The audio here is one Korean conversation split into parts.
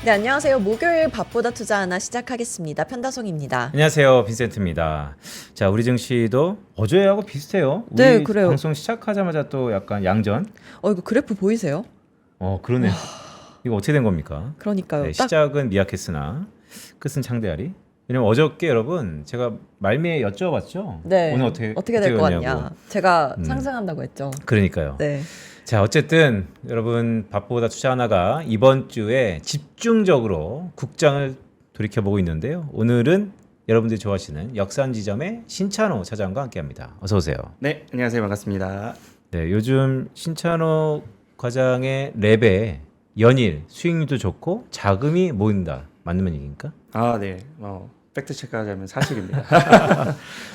네, 안녕하세요. 목요일 밥보다 투자 하나 시작하겠습니다. 편다송입니다. 안녕하세요, 빈센트입니다. 자, 우리 증시도 어제하고 비슷해요. 우리 네, 그래요. 방송 시작하자마자 또 약간 양전. 이거 그래프 보이세요? 그러네. 이거 어떻게 된 겁니까? 그러니까요. 네, 딱 시작은 미약했으나 끝은 창대하리. 왜냐면 어저께 여러분 제가 말미에 여쭤봤죠. 네. 오늘 어떻게 될 것 되냐고. 같냐. 제가 상승한다고 했죠. 그러니까요. 네. 자, 어쨌든 여러분 밥보다 투자 하나가 이번 주에 집중적으로 국장을 돌이켜보고 있는데요. 오늘은 여러분들이 좋아하시는 역산지점의 신찬호 차장과 함께합니다. 어서 오세요. 네, 안녕하세요. 반갑습니다. 네, 요즘 신찬호 과장의 랩에 연일 수익률도 좋고 자금이 모인다. 맞는 얘기입니까? 아, 네. 팩트 체크하자면 사실입니다.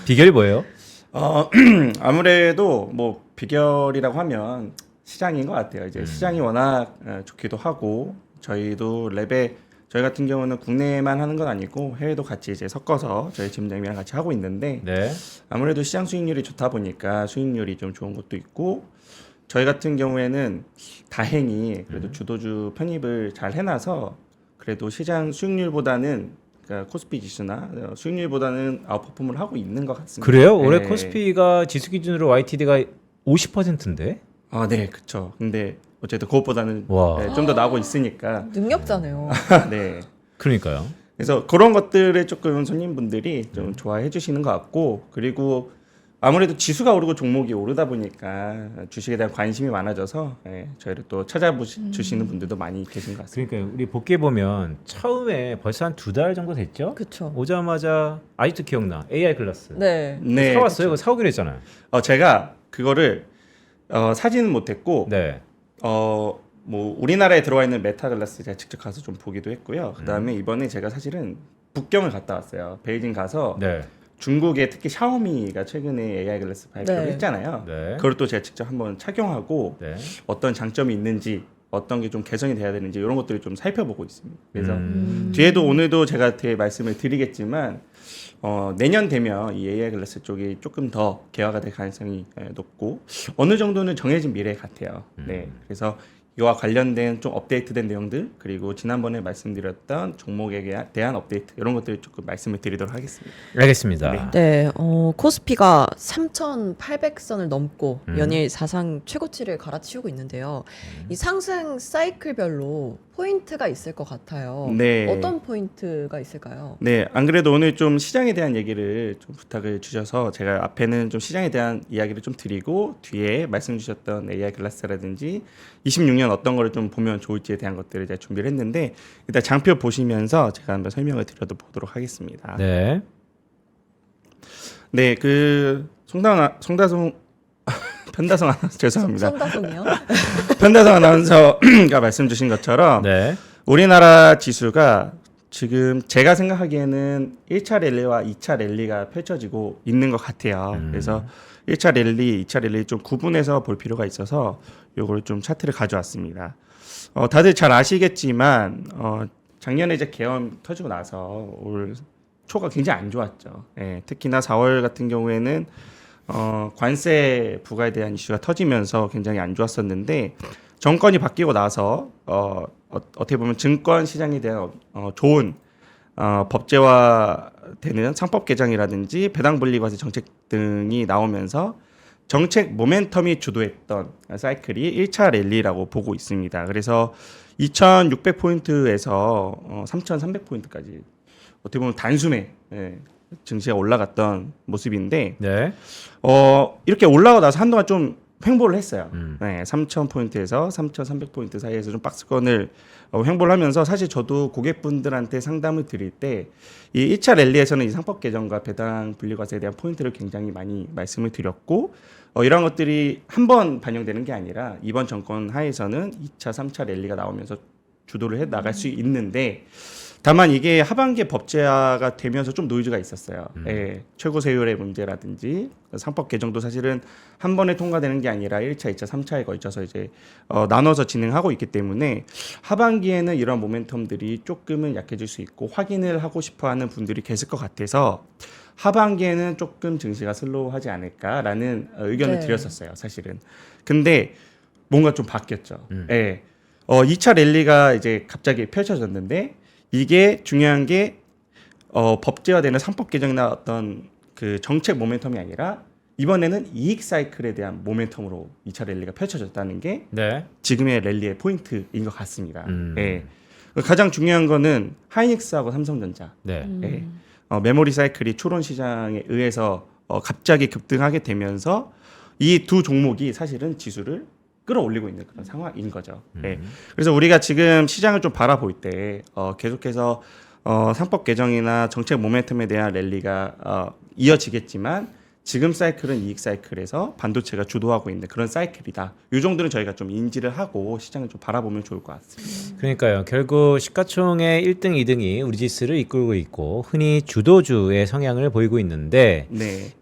비결이 뭐예요? 아무래도 뭐 비결이라고 하면 시장인 것 같아요. 이제 시장이 워낙 좋기도 하고 저희도 랩에 저희 같은 경우는 국내만 하는 건 아니고 해외도 같이 이제 섞어서 저희 팀장님이랑 같이 하고 있는데 네. 아무래도 시장 수익률이 좋다 보니까 수익률이 좀 좋은 것도 있고 저희 같은 경우에는 다행히 그래도 주도주 편입을 잘 해놔서 그래도 시장 수익률보다는 그러니까 코스피 지수나 수익률보다는 아웃퍼폼을 하고 있는 것 같습니다. 그래요? 올해 네. 코스피가 지수 기준으로 YTD가 50%인데? 아, 네, 그렇죠. 근데 어쨌든 그것보다는 와. 좀 더 나오고 있으니까 능력자네요. 네. 그러니까요. 그래서 그런 것들을 조금 손님분들이 좀 좋아해 주시는 것 같고 그리고 아무래도 지수가 오르고 종목이 오르다 보니까 주식에 대한 관심이 많아져서 저희를 또 찾아주시는 분들도 많이 계신 것 같습니다. 그러니까 우리 복귀해 보면 처음에 벌써 한 2달 정도 됐죠? 그쵸. 오자마자 아직도 기억나. AI 글라스. 네. 네, 사왔어요. 그거 사오기로 했잖아요. 제가 그거를 사지는 못했고 네. 뭐 우리나라에 들어와 있는 메타글라스 제가 직접 가서 좀 보기도 했고요. 그다음에 이번에 제가 사실은 북경을 갔다 왔어요. 베이징 가서 네. 중국에 특히 샤오미가 최근에 AI 글라스 발표를 네. 했잖아요. 네. 그걸 또 제가 직접 한번 착용하고 네. 어떤 장점이 있는지 어떤 게 좀 개선이 돼야 되는지 이런 것들을 좀 살펴보고 있습니다. 그래서 음. 뒤에도 오늘도 제가 말씀을 드리겠지만 내년 되면 이 AI 글라스 쪽이 조금 더 개화가 될 가능성이 높고 어느 정도는 정해진 미래 같아요. 네, 그래서 이와 관련된 좀 업데이트된 내용들 그리고 지난번에 말씀드렸던 종목에 대한 업데이트 이런 것들을 조금 말씀을 드리도록 하겠습니다. 알겠습니다. 네, 코스피가 3,800선을 넘고 연일 사상 최고치를 갈아치우고 있는데요. 이 상승 사이클별로 포인트가 있을 것 같아요. 네. 어떤 포인트가 있을까요? 네, 안 그래도 오늘 좀 시장에 대한 얘기를 좀 부탁을 주셔서 제가 앞에는 좀 시장에 대한 이야기를 좀 드리고 뒤에 말씀 주셨던 AI 글라스라든지 26년 어떤 거를 좀 보면 좋을지에 대한 것들을 제가 준비를 했는데 일단 장표 보시면서 제가 한번 설명을 드려도 보도록 하겠습니다. 네. 네, 그 송다송 편다송 아나운서 죄송합니다. 손다송이요? 편다송 아나운서가 말씀 주신 것처럼 네. 우리나라 지수가 지금 제가 생각하기에는 1차 랠리와 2차 랠리가 펼쳐지고 있는 것 같아요. 그래서 1차 랠리, 2차 랠리 좀 구분해서 볼 필요가 있어서 요거를 좀 차트를 가져왔습니다. 다들 잘 아시겠지만 작년에 이제 계엄 터지고 나서 올 초가 굉장히 안 좋았죠. 예, 특히나 4월 같은 경우에는 관세 부과에 대한 이슈가 터지면서 굉장히 안 좋았었는데 정권이 바뀌고 나서 어떻게 보면 증권 시장에 대한 좋은 법제화되는 상법 개정이라든지 배당 분리과세 정책 등이 나오면서 정책 모멘텀이 주도했던 사이클이 1차 랠리라고 보고 있습니다. 그래서 2,600포인트에서 3,300포인트까지 어떻게 보면 단숨에 증시가 올라갔던 모습인데 네. 이렇게 올라가고 나서 한동안 좀 횡보를 했어요. 네, 3,000포인트에서 3,300포인트 사이에서 좀 박스권을 횡보를 하면서 사실 저도 고객분들한테 상담을 드릴 때 이 1차 랠리에서는 이 상법 개정과 배당 분리과세에 대한 포인트를 굉장히 많이 말씀을 드렸고 이런 것들이 한 번 반영되는 게 아니라 이번 정권 하에서는 2차, 3차 랠리가 나오면서 주도를 해 나갈 수 있는데 다만 이게 하반기에 법제화가 되면서 좀 노이즈가 있었어요. 예, 최고 세율의 문제라든지 상법 개정도 사실은 한 번에 통과되는 게 아니라 1차, 2차, 3차에 걸쳐서 이제 나눠서 진행하고 있기 때문에 하반기에는 이런 모멘텀들이 조금은 약해질 수 있고 확인을 하고 싶어하는 분들이 계실 것 같아서 하반기에는 조금 증시가 슬로우하지 않을까라는 의견을 네. 드렸었어요, 사실은. 근데 뭔가 좀 바뀌었죠. 예. 2차 랠리가 이제 갑자기 펼쳐졌는데 이게 중요한 게 법제화되는 상법 개정이나 어떤 그 정책 모멘텀이 아니라 이번에는 이익 사이클에 대한 모멘텀으로 2차 랠리가 펼쳐졌다는 게 네. 지금의 랠리의 포인트인 것 같습니다. 예. 가장 중요한 거는 하이닉스하고 삼성전자 네. 예. 메모리 사이클이 추론 시장에 의해서 갑자기 급등하게 되면서 이 두 종목이 사실은 지수를 끌어올리고 있는 그런 상황인 거죠. 예. 그래서 우리가 지금 시장을 좀 바라볼 때 계속해서 상법 개정이나 정책 모멘텀에 대한 랠리가 이어지겠지만 지금 사이클은 이익 사이클에서 반도체가 주도하고 있는 그런 사이클이다. 이 정도는 저희가 좀 인지를 하고 시장을 좀 바라보면 좋을 것 같습니다. 그러니까요. 결국 시가총의 1등, 2등이 우리 지수를 이끌고 있고 흔히 주도주의 성향을 보이고 있는데 네,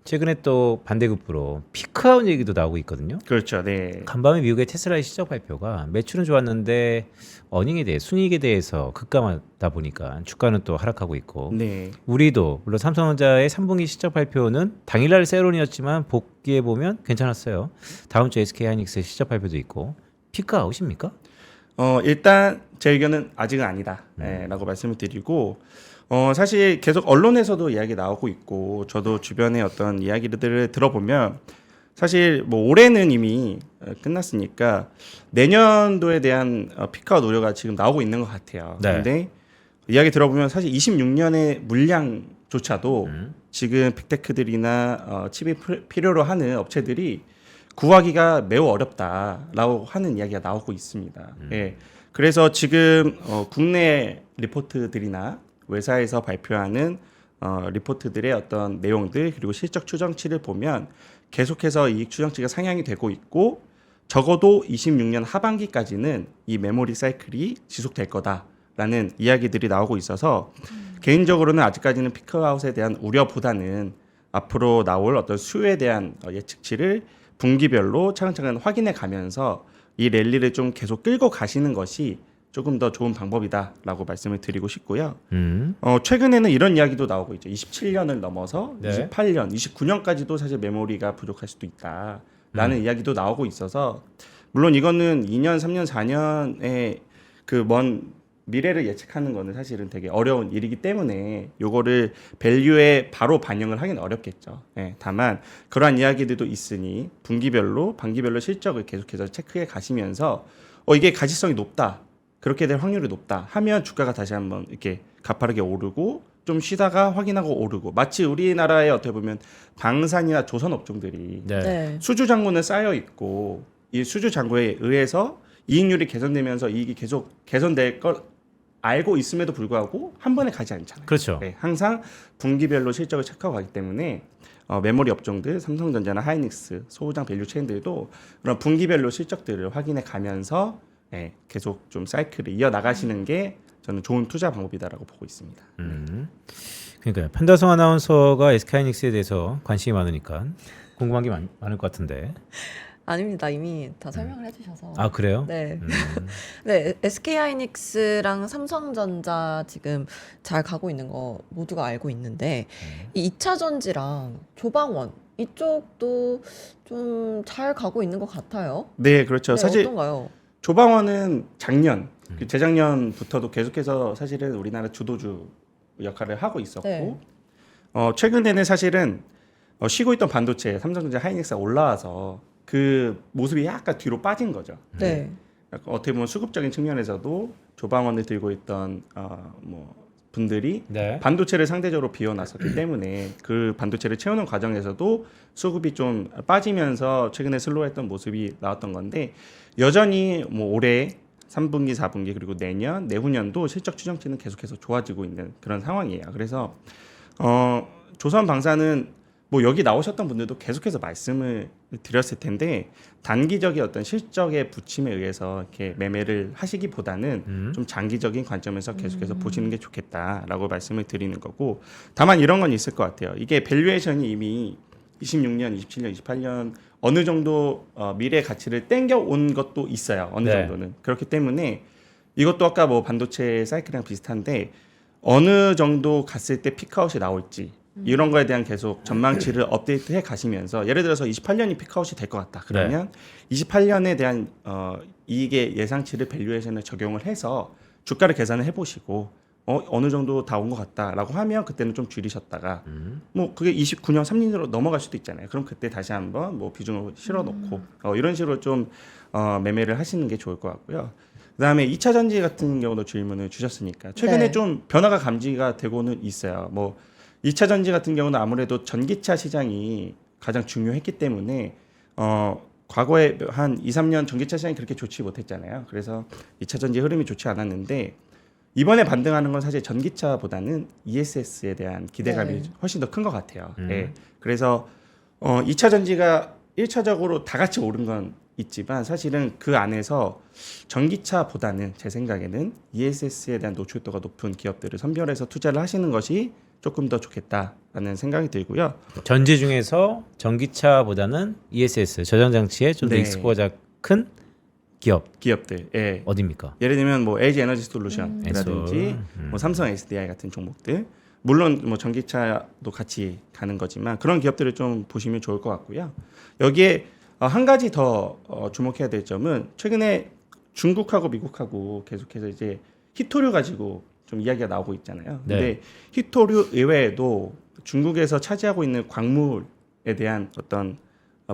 최근에 또 반대급부로 피크아웃 얘기도 나오고 있거든요. 그렇죠. 네, 간밤에 미국의 테슬라의 실적 발표가 매출은 좋았는데 어닝에 대해 순이익에 대해서 급감하다 보니까 주가는 또 하락하고 있고 네, 우리도 물론 삼성전자의 3분기 실적 발표는 당일날 세론이었지만 복귀해 보면 괜찮았어요. 다음 주 SK하이닉스의 실적 발표도 있고 피크아웃입니까? 일단 제 의견은 아직은 아니다라고 말씀을 드리고 사실 계속 언론에서도 이야기 나오고 있고 저도 주변의 어떤 이야기들을 들어보면 사실 뭐 올해는 이미 끝났으니까 내년도에 대한 피크아웃 우려가 지금 나오고 있는 것 같아요. 네. 근데 이야기 들어보면 사실 26년의 물량조차도 지금 빅테크들이나 칩이 필요로 하는 업체들이 구하기가 매우 어렵다라고 하는 이야기가 나오고 있습니다. 예. 그래서 지금 국내 리포트들이나 외사에서 발표하는 리포트들의 어떤 내용들 그리고 실적 추정치를 보면 계속해서 이익 추정치가 상향이 되고 있고 적어도 26년 하반기까지는 이 메모리 사이클이 지속될 거다라는 이야기들이 나오고 있어서 개인적으로는 아직까지는 피크아웃에 대한 우려보다는 앞으로 나올 어떤 수요에 대한 예측치를 분기별로 차근차근 확인해 가면서 이 랠리를 좀 계속 끌고 가시는 것이 조금 더 좋은 방법이다라고 말씀을 드리고 싶고요. 최근에는 이런 이야기도 나오고 있죠. 27년을 넘어서 네. 28년, 29년까지도 사실 메모리가 부족할 수도 있다라는 이야기도 나오고 있어서 물론 이거는 2년, 3년, 4년의 그 먼 미래를 예측하는 거는 사실은 되게 어려운 일이기 때문에 요거를 밸류에 바로 반영을 하기는 어렵겠죠. 예, 다만 그러한 이야기들도 있으니 분기별로, 반기별로 실적을 계속해서 체크해 가시면서 이게 가치성이 높다. 그렇게 될 확률이 높다 하면 주가가 다시 한번 이렇게 가파르게 오르고 좀 쉬다가 확인하고 오르고 마치 우리나라의 어떻게 보면 방산이나 조선 업종들이 네. 네. 수주 잔고는 쌓여 있고 이 수주 잔고에 의해서 이익률이 개선되면서 이익이 계속 개선될 걸 알고 있음에도 불구하고 한 번에 가지 않잖아요. 그렇죠. 네, 항상 분기별로 실적을 체크하고 가기 때문에 메모리 업종들, 삼성전자나 하이닉스, 소부장 밸류 체인들도 그런 분기별로 실적들을 확인해 가면서 계속 좀 사이클을 이어 나가시는 게 저는 좋은 투자 방법이다라고 보고 있습니다. 그러니까요. 판다성 아나운서가 SK하이닉스에 대해서 관심이 많으니까 궁금한 게 많을 것 같은데. 아닙니다. 이미 다 설명을 해주셔서. 아 그래요? 네. 네, SK하이닉스랑 삼성전자 지금 잘 가고 있는 거 모두가 알고 있는데 이 2차 전지랑 조방원 이쪽도 좀 잘 가고 있는 것 같아요. 네, 그렇죠. 네, 사실 어떤가요? 조방원은 작년, 재작년부터도 계속해서 사실은 우리나라 주도주 역할을 하고 있었고 네. 최근에는 사실은 쉬고 있던 반도체, 삼성전자, 하이닉스가 올라와서 그 모습이 약간 뒤로 빠진 거죠. 네. 약간 어떻게 보면 수급적인 측면에서도 조방원을 들고 있던 분들이 네. 반도체를 상대적으로 비워놨었기 때문에 그 반도체를 채우는 과정에서도 수급이 좀 빠지면서 최근에 슬로우했던 모습이 나왔던 건데 여전히 뭐 올해 3분기, 4분기 그리고 내년, 내후년도 실적 추정치는 계속해서 좋아지고 있는 그런 상황이에요. 그래서 조선방사는 뭐 여기 나오셨던 분들도 계속해서 말씀을 드렸을 텐데 단기적인 어떤 실적의 부침에 의해서 이렇게 매매를 하시기보다는 좀 장기적인 관점에서 계속해서 보시는 게 좋겠다라고 말씀을 드리는 거고 다만 이런 건 있을 것 같아요. 이게 밸류에이션이 이미 26년, 27년, 28년 어느 정도 미래 가치를 땡겨온 것도 있어요. 어느 네. 정도는. 그렇기 때문에 이것도 아까 뭐 반도체 사이클이랑 비슷한데 어느 정도 갔을 때 피크아웃이 나올지 이런 거에 대한 계속 전망치를 업데이트해 가시면서 예를 들어서 28년이 피크아웃이 될 것 같다. 그러면 28년에 대한 이익의 예상치를 밸류에이션에 적용을 해서 주가를 계산을 해보시고 어느 정도 다 온 것 같다라고 하면 그때는 좀 줄이셨다가 뭐 그게 29년 3년으로 넘어갈 수도 있잖아요. 그럼 그때 다시 한번 뭐 비중을 실어놓고 이런 식으로 좀 매매를 하시는 게 좋을 것 같고요. 그다음에 2차 전지 같은 경우도 질문을 주셨으니까 최근에 네. 좀 변화가 감지가 되고는 있어요. 뭐 2차 전지 같은 경우는 아무래도 전기차 시장이 가장 중요했기 때문에 과거에 한 2, 3년 전기차 시장이 그렇게 좋지 못했잖아요. 그래서 2차 전지 흐름이 좋지 않았는데 이번에 반등하는 건 사실 전기차보다는 ESS에 대한 기대감이 네. 훨씬 더 큰 것 같아요. 예. 그래서 2차 전지가 1차적으로 다 같이 오른 건 있지만 사실은 그 안에서 전기차보다는 제 생각에는 ESS에 대한 노출도가 높은 기업들을 선별해서 투자를 하시는 것이 조금 더 좋겠다라는 생각이 들고요. 전지 중에서 전기차보다는 ESS 저장 장치에 좀 더 네. 익스포가 큰 기업들. 예. 어디입니까? 예를 들면 뭐 LG 에너지 솔루션이라든지 뭐 삼성 SDI 같은 종목들. 물론 뭐 전기차도 같이 가는 거지만 그런 기업들을 좀 보시면 좋을 것 같고요. 여기에 한 가지 더 주목해야 될 점은 최근에 중국하고 미국하고 계속해서 이제 히토류 가지고 좀 이야기가 나오고 있잖아요. 근데 네. 히토류 이외에도 중국에서 차지하고 있는 광물에 대한 어떤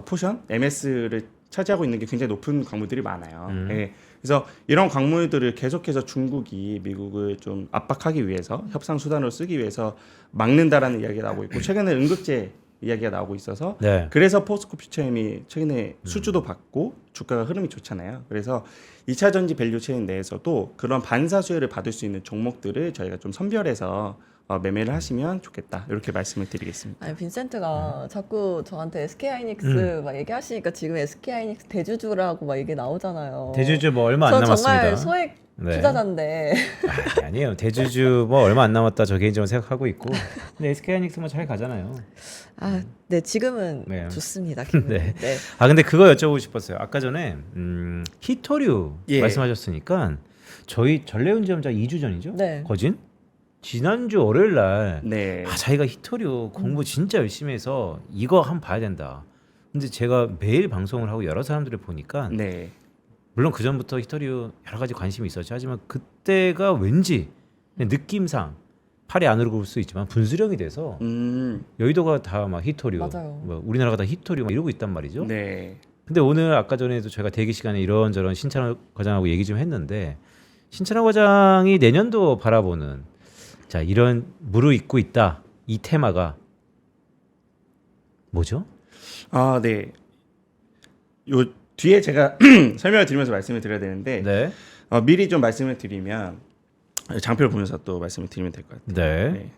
포션, MS를 차지하고 있는 게 굉장히 높은 광물들이 많아요. 예. 그래서 이런 광물들을 계속해서 중국이 미국을 좀 압박하기 위해서 협상 수단으로 쓰기 위해서 막는다라는 이야기가 나오고 있고 최근에 응급제 이야기가 나오고 있어서 네. 그래서 포스코 퓨처엠이 최근에 수주도 받고 주가가 흐름이 좋잖아요. 그래서 2차 전지 밸류 체인 내에서도 그런 반사 수혜를 받을 수 있는 종목들을 저희가 좀 선별해서 매매를 하시면 좋겠다. 이렇게 말씀을 드리겠습니다. 아니 빈센트가 자꾸 저한테 SK하이닉스 막 얘기하시니까 지금 SK하이닉스 대주주라고 막 얘기 나오잖아요. 대주주 뭐 얼마 안 저 남았습니다. 정말 소액 네. 투자자인데 아니에요. 대주주 뭐 얼마 안 남았다 저 개인적으로 생각하고 있고. 근데 SK하이닉스 뭐 잘 가잖아요. 네 지금은 네. 좋습니다. 기분이. 네. 네. 아 근데 그거 여쭤보고 싶었어요. 아까 전에 히토류 예. 말씀하셨으니까 저희 전래운전자 2주 전이죠? 네. 거진 지난주 월요일 날 네. 자기가 히토류 공부 진짜 열심히 해서 이거 한번 봐야 된다. 근데 제가 매일 방송을 하고 여러 사람들을 보니까 네. 물론 그 전부터 히토류 여러 가지 관심이 있었죠. 하지만 그때가 왠지 그냥 느낌상 팔이 안으로 굴 수 있지만 분수령이 돼서 여의도가 다 막 히토류, 맞아요. 뭐 우리나라가 다 히토류 막 이러고 있단 말이죠. 네. 근데 오늘 아까 전에도 저희가 대기 시간에 이런저런 신찬호 과장하고 얘기 좀 했는데 신찬호 과장이 내년도 바라보는 자 이런 무르익고 있다 이 테마가 뭐죠? 아, 네. 요 뒤에 제가 설명을 드리면서 말씀을 드려야 되는데 네, 미리 좀 말씀을 드리면 장표를 보면서 또 말씀을 드리면 될 것 같아요. 네.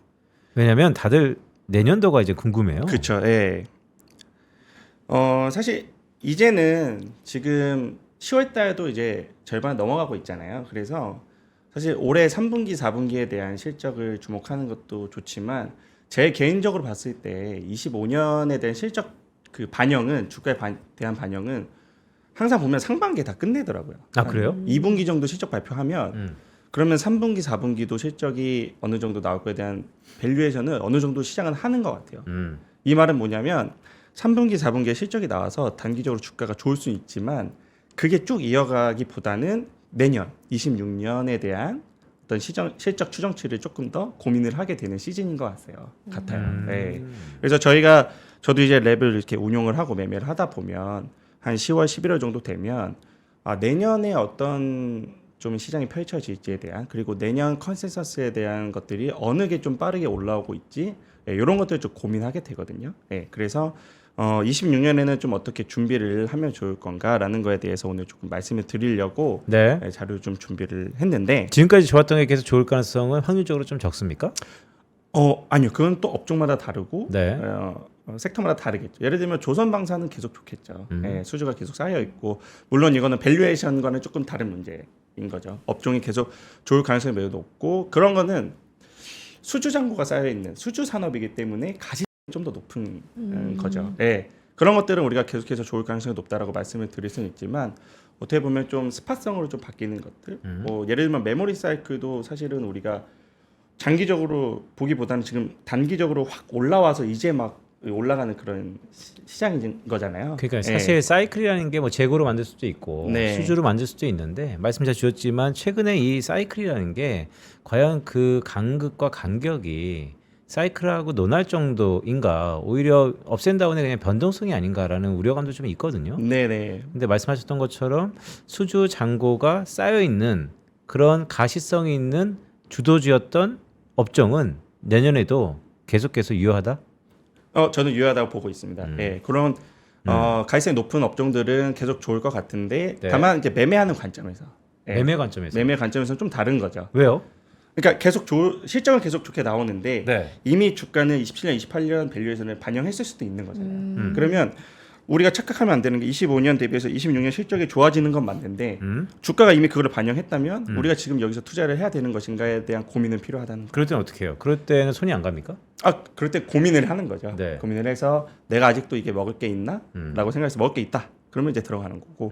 왜냐하면 다들 내년도가 이제 궁금해요. 그렇죠. 예. 사실 이제는 지금 10월 달도 이제 절반 넘어가고 있잖아요. 그래서 사실 올해 3분기, 4분기에 대한 실적을 주목하는 것도 좋지만 제 개인적으로 봤을 때 25년에 대한 실적 그 반영은 주가에 대한 반영은 항상 보면 상반기에 다 끝내더라고요. 아 그래요? 2분기 정도 실적 발표하면 그러면 3분기, 4분기도 실적이 어느 정도 나올 거에 대한 밸류에이션을 어느 정도 시장은 하는 것 같아요. 이 말은 뭐냐면 3분기, 4분기에 실적이 나와서 단기적으로 주가가 좋을 수는 있지만 그게 쭉 이어가기보다는 내년 26년에 대한 어떤 실적 추정치를 조금 더 고민을 하게 되는 시즌인 것 같아요. 네. 그래서 저도 이제 랩을 이렇게 운용을 하고 매매를 하다 보면 한 10월, 11월 정도 되면 내년에 어떤 좀 시장이 펼쳐질지에 대한 그리고 내년 컨센서스에 대한 것들이 어느 게 좀 빠르게 올라오고 있지 이런 것들을 좀 고민하게 되거든요. 그래서 26년에는 좀 어떻게 준비를 하면 좋을 건가라는 거에 대해서 오늘 조금 말씀을 드리려고 네. 자료 좀 준비를 했는데 지금까지 좋았던 게 계속 좋을 가능성은 확률적으로 좀 적습니까? 아니요. 그건 또 업종마다 다르고 네. 섹터마다 다르겠죠. 예를 들면 조선방사는 계속 좋겠죠. 수주가 계속 쌓여 있고 물론 이거는 밸류에이션과는 조금 다른 문제인 거죠. 업종이 계속 좋을 가능성이 매우 높고 그런 거는 수주 잔고가 쌓여 있는 수주 산업이기 때문에 가치 좀 더 높은 거죠. 그런 것들은 우리가 계속해서 좋을 가능성이 높다라고 말씀을 드릴 수는 있지만 어떻게 보면 좀 스팟성으로 좀 바뀌는 것들. 뭐 예를 들면 메모리 사이클도 사실은 우리가 장기적으로 보기보다는 지금 단기적으로 확 올라와서 이제 막 올라가는 그런 시장인 거잖아요. 그러니까 예. 사실 사이클이라는 게 뭐 재고로 만들 수도 있고 네. 수주로 만들 수도 있는데 말씀 잘 주셨지만 최근에 이 사이클이라는 게 과연 그 간극과 간격이 사이클하고 논할 정도인가 오히려 업앤다운의 그냥 변동성이 아닌가라는 우려감도 좀 있거든요. 네네. 근데 말씀하셨던 것처럼 수주 잔고가 쌓여 있는 그런 가시성이 있는 주도주였던 업종은 내년에도 계속해서 유효하다. 저는 유효하다고 보고 있습니다. 예, 그런 가시성이 높은 업종들은 계속 좋을 것 같은데 네. 다만 이제 매매하는 관점에서 매매 관점에서. 매매 관점에서는 좀 다른 거죠. 왜요? 그러니까 계속 실적은 계속 좋게 나오는데 네. 이미 주가는 27년, 28년 밸류에이션을 반영했을 수도 있는 거잖아요. 그러면 우리가 착각하면 안 되는 게 25년 대비해서 26년 실적이 좋아지는 건 맞는데 주가가 이미 그걸 반영했다면 우리가 지금 여기서 투자를 해야 되는 것인가에 대한 고민은 필요하다는 거죠. 그럴 때는 어떻게 해요? 그럴 때는 손이 안 갑니까? 그럴 때 고민을 하는 거죠. 네. 고민을 해서 내가 아직도 이게 먹을 게 있나? 라고 생각해서 먹을 게 있다. 그러면 이제 들어가는 거고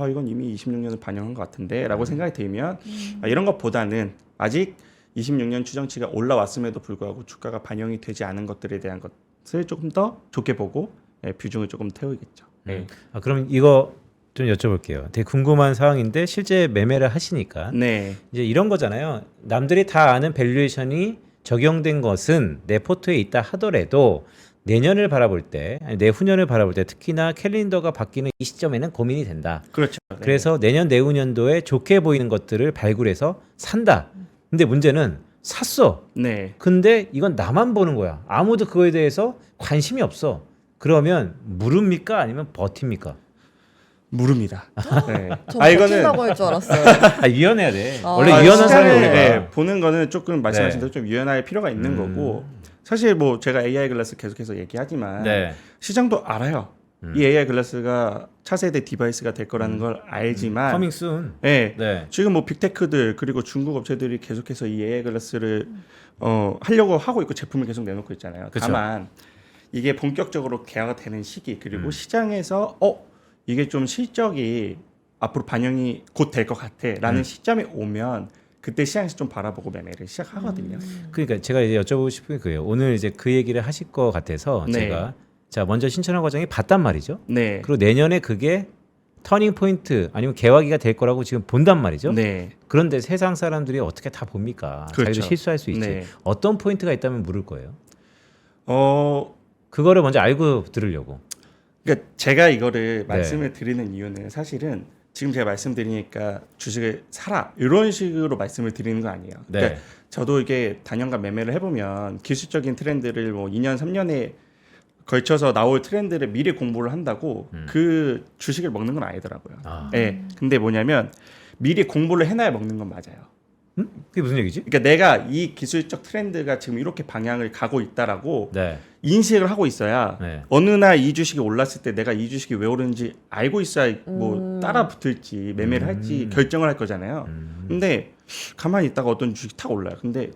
이건 이미 26년을 반영한 것 같은데 라고 생각이 들면 이런 것보다는 아직 26년 추정치가 올라왔음에도 불구하고 주가가 반영이 되지 않은 것들에 대한 것을 조금 더 좋게 보고 비중을 조금 태우겠죠. 네. 그럼 이거 좀 여쭤볼게요. 되게 궁금한 사항인데 실제 매매를 하시니까 네. 이제 이런 거잖아요. 남들이 다 아는 밸류에이션이 적용된 것은 내 포트에 있다 하더라도 내년을 바라볼 때, 아니 내후년을 바라볼 때 특히나 캘린더가 바뀌는 이 시점에는 고민이 된다. 그렇죠. 네. 그래서 내년 내후년도에 좋게 보이는 것들을 발굴해서 산다. 근데 문제는 샀어. 네. 근데 이건 나만 보는 거야. 아무도 그거에 대해서 관심이 없어. 그러면 무릅니까? 아니면 버팁니까? 무릅니다. 네. 전 버틴다고 할 줄 알았어요. 유연해야 돼. 아, 원래 유연한 사람이 시장을, 우리가. 보는 거는 조금 말씀하신 네. 대로 좀 유연할 필요가 있는 거고 사실 뭐 제가 AI 글라스 계속해서 얘기하지만 네. 시장도 알아요. 이 AI 글라스가 차세대 디바이스가 될 거라는 걸 알지만 커밍 순. 네. 네. 지금 뭐 빅테크들 그리고 중국 업체들이 계속해서 이 AI 글라스를 하려고 하고 있고 제품을 계속 내놓고 있잖아요. 그쵸. 다만 이게 본격적으로 개화가 되는 시기 그리고 시장에서 이게 좀 실적이 앞으로 반영이 곧 될 것 같아라는 시점이 오면 그때 시장에서 좀 바라보고 매매를 시작하거든요. 그러니까 제가 이제 여쭤보고 싶은 게 그예요. 오늘 이제 그 얘기를 하실 것 같아서 네. 제가 자 먼저 신천한 과정이 봤단 말이죠. 네. 그리고 내년에 그게 터닝 포인트 아니면 개화기가 될 거라고 지금 본단 말이죠. 네. 그런데 세상 사람들이 어떻게 다 봅니까? 그렇죠. 자기도 실수할 수 있지. 네. 어떤 포인트가 있다면 물을 거예요. 어 그거를 먼저 알고 들으려고. 그러니까 제가 이거를 말씀을 드리는 이유는 사실은 지금 제가 말씀드리니까 주식을 사라 이런 식으로 말씀을 드리는 거 아니에요. 네. 그러니까 저도 이게 단연간 매매를 해보면 기술적인 트렌드를 뭐 2년 3년에 걸쳐서 나올 트렌드를 미리 공부를 한다고 그 주식을 먹는 건 아니더라고요. 아. 네. 근데 뭐냐면 미리 공부를 해놔야 먹는 건 맞아요. 그게 무슨 얘기지? 그러니까 내가 이 기술적 트렌드가 지금 이렇게 방향을 가고 있다라고 네. 인식을 하고 있어야 네. 어느 날 이 주식이 올랐을 때 내가 이 주식이 왜 오르는지 알고 있어야 뭐 따라 붙을지 매매를 할지 결정을 할 거잖아요. 근데 가만히 있다가 어떤 주식이 탁 올라요. 근데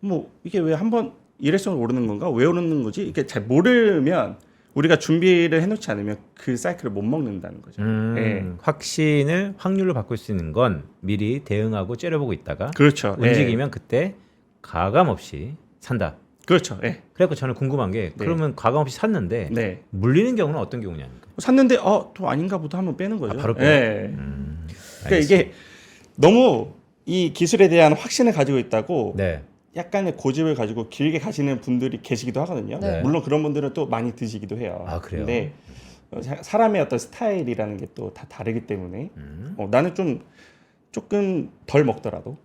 뭐 이게 왜 한번 일회성으로 오르는 건가? 왜 오르는 거지? 이게 잘 모르면 우리가 준비를 해놓지 않으면 그 사이클을 못 먹는다는 거죠. 예. 확신을 확률로 바꿀 수 있는 건 미리 대응하고 째려보고 있다가 그렇죠. 움직이면 그때 가감 없이 산다. 그렇죠. 예. 그래서 저는 궁금한 게 그러면 가감 없이 샀는데 네. 물리는 경우는 어떤 경우냐니까. 샀는데 또 아닌가 보다 하면 빼는 거죠. 바로 빼요? 예. 그러니까 이게 너무 이 기술에 대한 확신을 가지고 있다고 네. 약간의 고집을 가지고 길게 가시는 분들이 계시기도 하거든요. 네. 물론 그런 분들은 또 많이 드시기도 해요. 아, 그래요? 근데 사람의 어떤 스타일이라는 게 또 다 다르기 때문에 나는 조금 덜 먹더라도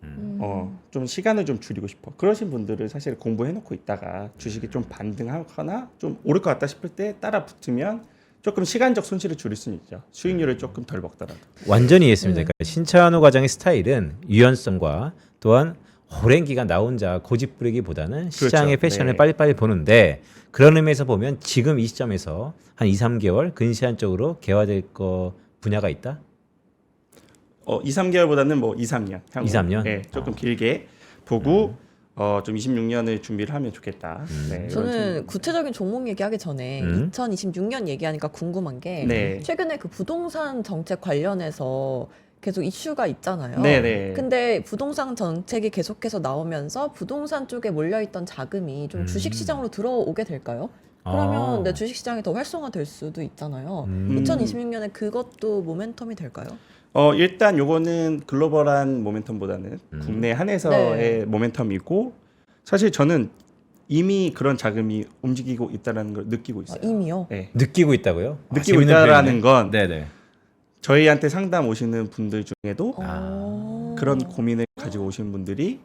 좀 시간을 좀 줄이고 싶어. 그러신 분들은 사실 공부해놓고 있다가 주식이 좀 반등하거나 좀 오를 것 같다 싶을 때 따라 붙으면 조금 시간적 손실을 줄일 수는 있죠. 수익률을 조금 덜 먹더라도. 완전히 이해했습니다. 그러니까 신찬호 과장의 스타일은 유연성과 또한 오랜 기간 나 혼자 고집 부리기보다는 시장의 그렇죠. 패션을 네. 빨리빨리 보는데 그런 의미에서 보면 지금 이 시점에서 한 2, 3개월 근시안적으로 개화될 거 분야가 있다? 2, 3개월보다는 뭐 2, 3년. 2, 3년? 네, 조금 길게 보고 좀 26년을 준비를 하면 좋겠다. 네, 저는 구체적인 종목 얘기하기 전에 2026년 얘기하니까 궁금한 게 네. 최근에 그 부동산 정책 관련해서 계속 이슈가 있잖아요. 네네. 근데 부동산 정책이 계속해서 나오면서 부동산 쪽에 몰려있던 자금이 좀 주식 시장으로 들어오게 될까요? 그러면 내 주식시장이 더 활성화될 수도 있잖아요. 2026년에 그것도 모멘텀이 될까요? 일단 요거는 글로벌한 모멘텀보다는 국내 한에서의 모멘텀이고 사실 저는 이미 그런 자금이 움직이고 있다는 걸 느끼고 있어요. 이미요? 네. 느끼고 있다고요? 느끼고 있다라는 건 네네. 저희한테 상담 오시는 분들 중에도 어. 그런 고민을 가지고 오시는 분들이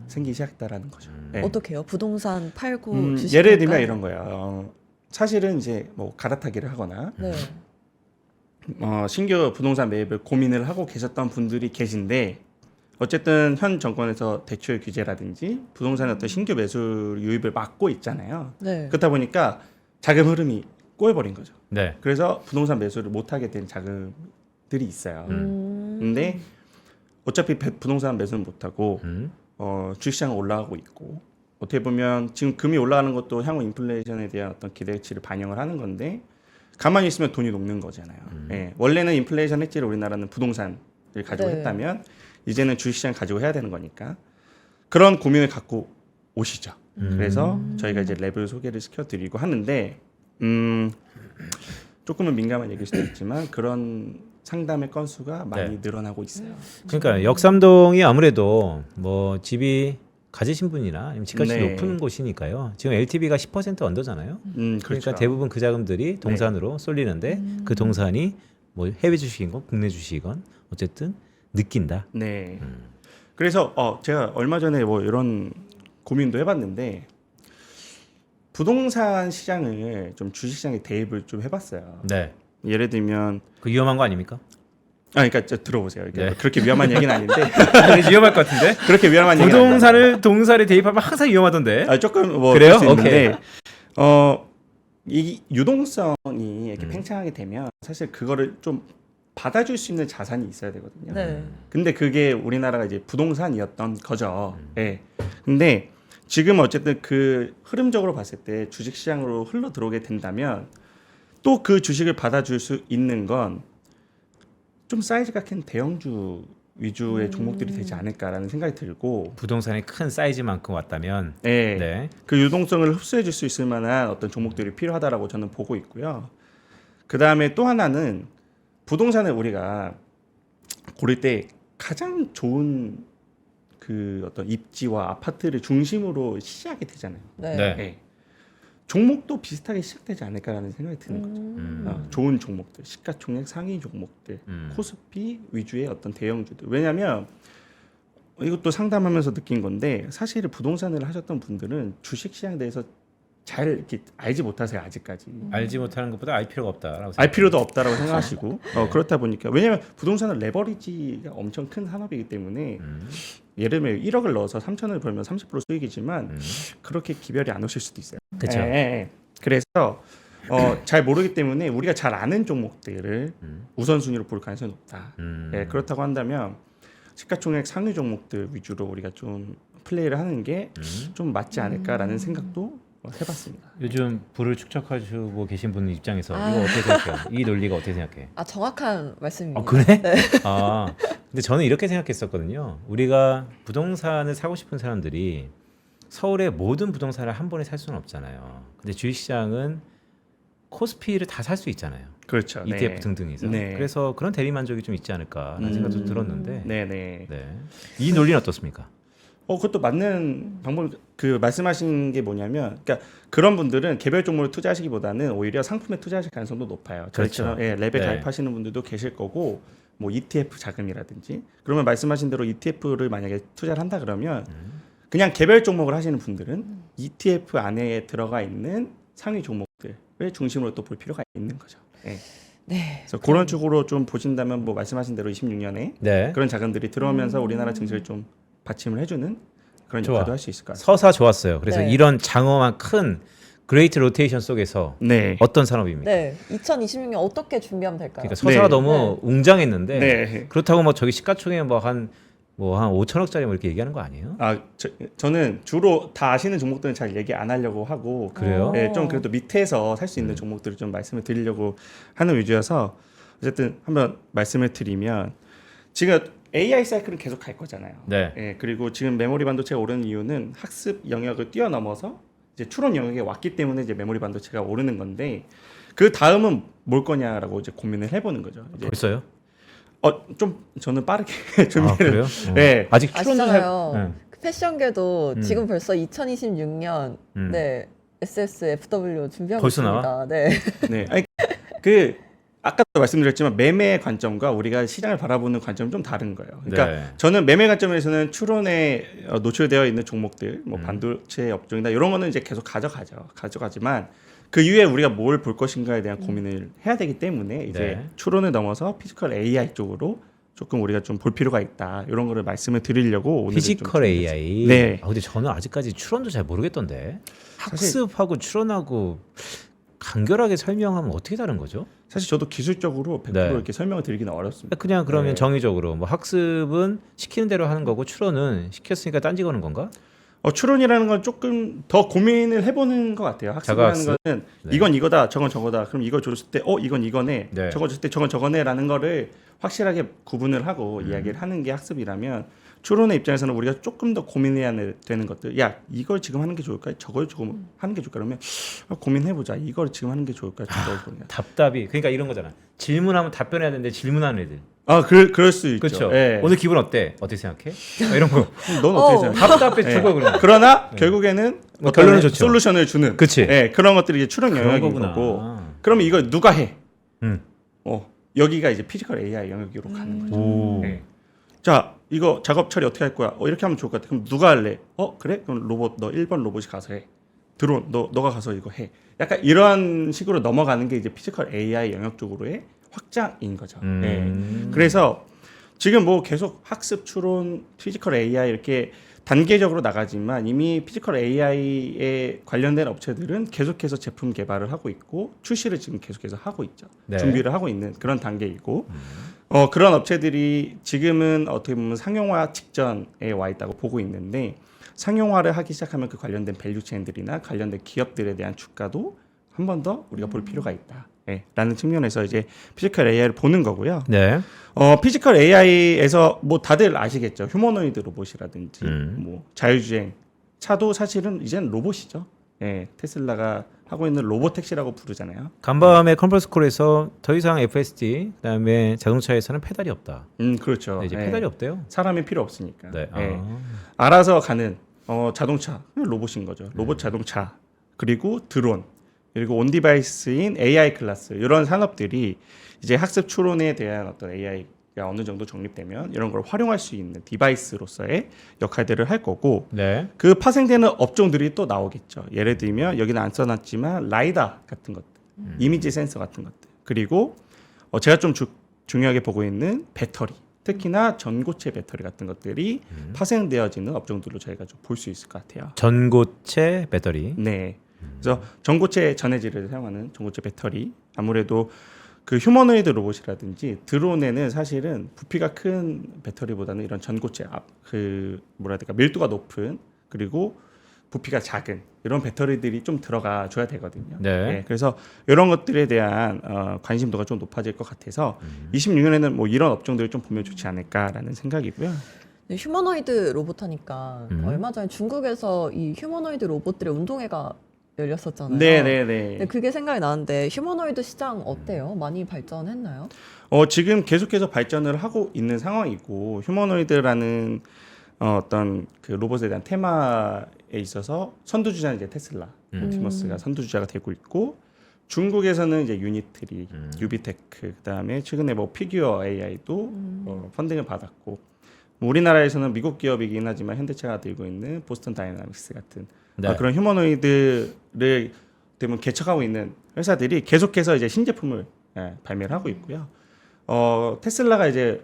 생기기 시작했다라는 거죠. 네. 어떻게 해요? 부동산 팔고 주식 예를 들면 할까요? 이런 거예요. 사실은 이제 뭐 갈아타기를 하거나 네. 신규 부동산 매입을 고민을 하고 계셨던 분들이 계신데 어쨌든 현 정권에서 대출 규제라든지 부동산의 어떤 신규 매수 유입을 막고 있잖아요. 네. 그렇다 보니까 자금 흐름이 꼬여버린 거죠. 네. 그래서 부동산 매수를 못하게 된 자금들이 있어요. 근데 어차피 부동산 매수는 못하고 주식시장은 올라가고 있고 어떻게 보면 지금 금이 올라가는 것도 향후 인플레이션에 대한 어떤 기대치를 반영을 하는 건데 가만히 있으면 돈이 녹는 거잖아요. 예, 원래는 인플레이션 해지를 우리나라는 부동산을 가지고 네. 했다면 이제는 주식시장 가지고 해야 되는 거니까 그런 고민을 갖고 오시죠. 그래서 저희가 이제 랩을 소개를 시켜드리고 하는데 조금은 민감한 얘기일 수도 있지만 그런 상담의 건수가 많이 네. 늘어나고 있어요. 그러니까 역삼동이 아무래도 뭐 집이 가지신 분이나 아니면 집값이 네. 높은 곳이니까요. 지금 LTV가 10% 언더잖아요. 그렇죠. 그러니까 대부분 그 자금들이 동산으로 쏠리는데 그 동산이 뭐 해외 주식이건 국내 주식이건 어쨌든 느낀다. 네. 그래서 제가 얼마 전에 뭐 이런 고민도 해봤는데 부동산 시장을 좀 주식시장에 대입을 좀 해봤어요. 네. 예를 들면 그 위험한 거 아닙니까? 그러니까 들어보세요. 이게 네. 그렇게 위험한 얘기는 아닌데 위험할 것 같은데? 그렇게 위험한 얘기는 부동산을 동산에 대입하면 항상 위험하던데. 조금 뭐 그래요? 그럴 수 있는데 오케이. 이 유동성이 이렇게 팽창하게 되면 사실 그거를 좀 받아줄 수 있는 자산이 있어야 되거든요. 네. 근데 그게 우리나라가 이제 부동산이었던 거죠. 예. 근데 지금 어쨌든 그 흐름적으로 봤을 때 주식 시장으로 흘러 들어오게 된다면 또 그 주식을 받아줄 수 있는 건 좀 사이즈가 큰 대형주 위주의 종목들이 되지 않을까라는 생각이 들고, 부동산이 큰 사이즈만큼 왔다면 네. 네. 그 유동성을 흡수해 줄 수 있을 만한 어떤 종목들이 필요하다라고 저는 보고 있고요. 그 다음에 또 하나는 부동산을 우리가 고를 때 가장 좋은 그 어떤 입지와 아파트를 중심으로 시작이 되잖아요. 네. 네. 네. 종목도 비슷하게 시작되지 않을까라는 생각이 드는 거죠. 좋은 종목들, 시가총액 상위 종목들, 코스피 위주의 어떤 대형주들. 왜냐하면 이것도 상담하면서 느낀 건데 사실 부동산을 하셨던 분들은 주식시장에 대해서 잘 이렇게 알지 못하세요 아직까지. 알지 못하는 것보다 알 필요가 없다라고 알 생각합니다. 필요도 없다라고 생각하시고 그렇다 보니까 왜냐하면 부동산은 레버리지가 엄청 큰 산업이기 때문에 예를 들면 1억을 넣어서 3천을 벌면 30% 수익이지만 그렇게 기별이 안 오실 수도 있어요. 그렇죠. 그래서 잘 모르기 때문에 우리가 잘 아는 종목들을 우선순위로 볼 가능성이 높다. 그렇다고 한다면 시가총액 상위 종목들 위주로 우리가 좀 플레이를 하는 게 좀 맞지 않을까라는 생각도 해봤습니다. 요즘 부를 축적하시고 계신 분 입장에서 이거 어떻게 생각해요? 이 논리가 어떻게 생각해? 정확한 말씀입니다. 그래? 네. 근데 저는 이렇게 생각했었거든요. 우리가 부동산을 사고 싶은 사람들이 서울의 모든 부동산을 한 번에 살 수는 없잖아요. 근데 주식시장은 코스피를 다 살 수 있잖아요. 그렇죠. ETF 네. 등등에서. 네. 그래서 그런 대리 만족이 좀 있지 않을까라는 생각도 들었는데. 네네. 네. 이 논리는 어떻습니까? 그것도 맞는 방법. 그 말씀하신 게 뭐냐면, 그러니까 그런 분들은 개별 종목을 투자하시기보다는 오히려 상품에 투자하실 가능성도 높아요. 저희처럼 그렇죠. 랩에 네. 가입하시는 분들도 계실 거고, 뭐 ETF 자금이라든지. 그러면 말씀하신 대로 ETF를 만약에 투자를 한다 그러면 그냥 개별 종목을 하시는 분들은 ETF 안에 들어가 있는 상위 종목들을 중심으로 또 볼 필요가 있는 거죠. 네. 네. 그래서 그런 쪽으로 좀 보신다면 뭐 말씀하신 대로 26년에 네. 그런 자금들이 들어오면서 우리나라 증시를 좀 받침을 해주는 그런 좋아. 역할도 할 수 있을 것 같아요. 서사 좋았어요. 그래서 네. 이런 장엄한 큰 그레이트 로테이션 속에서 네. 어떤 산업입니까? 네. 2026년 어떻게 준비하면 될까요? 그러니까 서사가 네. 너무 웅장했는데 네. 그렇다고 뭐 저기 시가총액 한 5천억짜리 뭐 이렇게 얘기하는 거 아니에요? 저는 주로 다 아시는 종목들은 잘 얘기 안 하려고 하고 그래요? 네, 좀 그래도 밑에서 살 수 있는 종목들을 좀 말씀을 드리려고 하는 위주여서 어쨌든 한번 말씀을 드리면 지금 AI 사이클은 계속 갈 거잖아요. 네. 예, 그리고 지금 메모리 반도체가 오르는 이유는 학습 영역을 뛰어넘어서 이제 추론 영역에 왔기 때문에 이제 메모리 반도체가 오르는 건데 그 다음은 뭘 거냐라고 이제 고민을 해보는 거죠. 이제 벌써요? 좀 저는 빠르게 아, 준비를. 그래요? 네. 아직 추론도 아시잖아요. 네. 그 패션계도 음. 지금 벌써 2026년 네 SSFW 준비하고 벌써 있습니다. 나와? 네. 네. 아니, 그 아까도 말씀드렸지만 매매 관점과 우리가 시장을 바라보는 관점은 좀 다른 거예요. 그러니까 네. 저는 매매 관점에서는 추론에 노출되어 있는 종목들, 뭐 반도체 업종이나 이런 거는 이제 계속 가져가지만 그 이후에 우리가 뭘 볼 것인가에 대한 고민을 해야 되기 때문에 이제 네. 추론을 넘어서 피지컬 AI 쪽으로 조금 우리가 좀 볼 필요가 있다. 이런 거를 말씀을 드리려고 오늘 피지컬 AI. 네. 아, 근데 저는 아직까지 추론도 잘 모르겠던데. 학습하고 추론하고 간결하게 설명하면 어떻게 다른 거죠? 사실 저도 기술적으로 100% 네. 이렇게 설명을 드리기는 어렵습니다. 그냥 그러면 네. 정의적으로 뭐 학습은 시키는 대로 하는 거고 추론은 시켰으니까 딴지 거는 건가? 추론이라는 건 조금 더 고민을 해보는 것 같아요. 학습이라는 자가학습? 거는 네. 이건 이거다, 저건 저거다. 그럼 이걸 줬을 때, 이건 이거네. 네. 저거 줬을 때 저건 저거네라는 거를 확실하게 구분을 하고 이야기를 하는 게 학습이라면 추론의 입장에서는 우리가 조금 더 고민해야 되는 것들. 야, 이걸 지금 하는 게 좋을까? 저걸 조금 하는 게 좋을까? 그러면 고민해보자. 이걸 지금 하는 게 좋을까? 저걸 좋을까? 답답이. 그러니까 이런 거잖아. 질문하면 답변해야 되는데 질문하는 애들. 그럴 수 있죠. 그렇죠. 예. 오늘 기분 어때? 어떻게 생각해? 이런 거. 넌 어떻게 생각해? 답답해 죽어 그러면. 그러나 결국에는 뭐 어떤 결론은 좋죠. 솔루션을 주는 그치. 그런 것들이 이제 추론 그런 영역인 거구나. 거고. 그러면 이걸 누가 해? 음. 여기가 이제 피지컬 AI 영역으로 가는 거죠. 오. 네. 자, 이거 작업 처리 어떻게 할 거야? 이렇게 하면 좋을 것 같아. 그럼 누가 할래? 그래? 그럼 로봇 너 1번 로봇이 가서 해. 드론 너가 가서 이거 해. 약간 이런 식으로 넘어가는 게 이제 피지컬 AI 영역 쪽으로의 확장인 거죠. 네. 그래서 지금 뭐 계속 학습 추론, 피지컬 AI 이렇게 단계적으로 나가지만 이미 피지컬 AI에 관련된 업체들은 계속해서 제품 개발을 하고 있고 출시를 지금 계속해서 하고 있죠. 네. 준비를 하고 있는 그런 단계이고 그런 업체들이 지금은 어떻게 보면 상용화 직전에 와 있다고 보고 있는데 상용화를 하기 시작하면 그 관련된 밸류체인들이나 관련된 기업들에 대한 주가도 한 번 더 우리가 볼 필요가 있다. 라는 측면에서 이제 피지컬 AI를 보는 거고요. 네. 피지컬 AI에서 뭐 다들 아시겠죠. 휴머노이드 로봇이라든지 뭐 자율주행 차도 사실은 이제는 로봇이죠. 테슬라가 하고 있는 로봇 택시라고 부르잖아요. 간밤에 컨퍼런스 콜에서 더 이상 FSD 그다음에 자동차에서는 페달이 없다. 그렇죠. 네, 이제 페달이 없대요. 사람이 필요 없으니까. 네. 알아서 가는 자동차 로봇인 거죠. 로봇 자동차 그리고 드론 그리고 온 디바이스인 AI 클래스 이런 산업들이 이제 학습 추론에 대한 어떤 AI가 어느 정도 정립되면 이런 걸 활용할 수 있는 디바이스로서의 역할들을 할 거고 네. 그 파생되는 업종들이 또 나오겠죠. 예를 들면 여기는 안 써놨지만 라이다 같은 것들, 이미지 센서 같은 것들 그리고 제가 좀 중요하게 보고 있는 배터리 특히나 전고체 배터리 같은 것들이 파생되어지는 업종들로 저희가 좀 볼 수 있을 것 같아요. 전고체 배터리. 네. 그래서 전고체 전해질을 사용하는 전고체 배터리 아무래도 그 휴머노이드 로봇이라든지 드론에는 사실은 부피가 큰 배터리보다는 이런 전고체 뭐라 해야 될까 밀도가 높은 그리고 부피가 작은 이런 배터리들이 좀 들어가 줘야 되거든요. 네. 그래서 이런 것들에 대한 관심도가 좀 높아질 것 같아서 26년에는 뭐 이런 업종들을 좀 보면 좋지 않을까라는 생각이고요. 네, 휴머노이드 로봇 하니까 얼마 전에 중국에서 이 휴머노이드 로봇들의 운동회가 열렸었잖아요. 네네네. 네, 그게 생각이 나는데 휴머노이드 시장 어때요? 많이 발전했나요? 지금 계속해서 발전을 하고 있는 상황이고 휴머노이드라는 어떤 그 로봇에 대한 테마에 있어서 선두주자는 이제 테슬라, 옵티머스가 선두주자가 되고 있고 중국에서는 이제 유니트리, 유비테크, 그다음에 최근에 뭐 피규어 AI도 펀딩을 받았고 우리나라에서는 미국 기업이긴 하지만 현대차가 들고 있는 보스턴 다이나믹스 같은 네. 그런 휴머노이드를 때문에 개척하고 있는 회사들이 계속해서 이제 신제품을 발매를 하고 있고요. 테슬라가 이제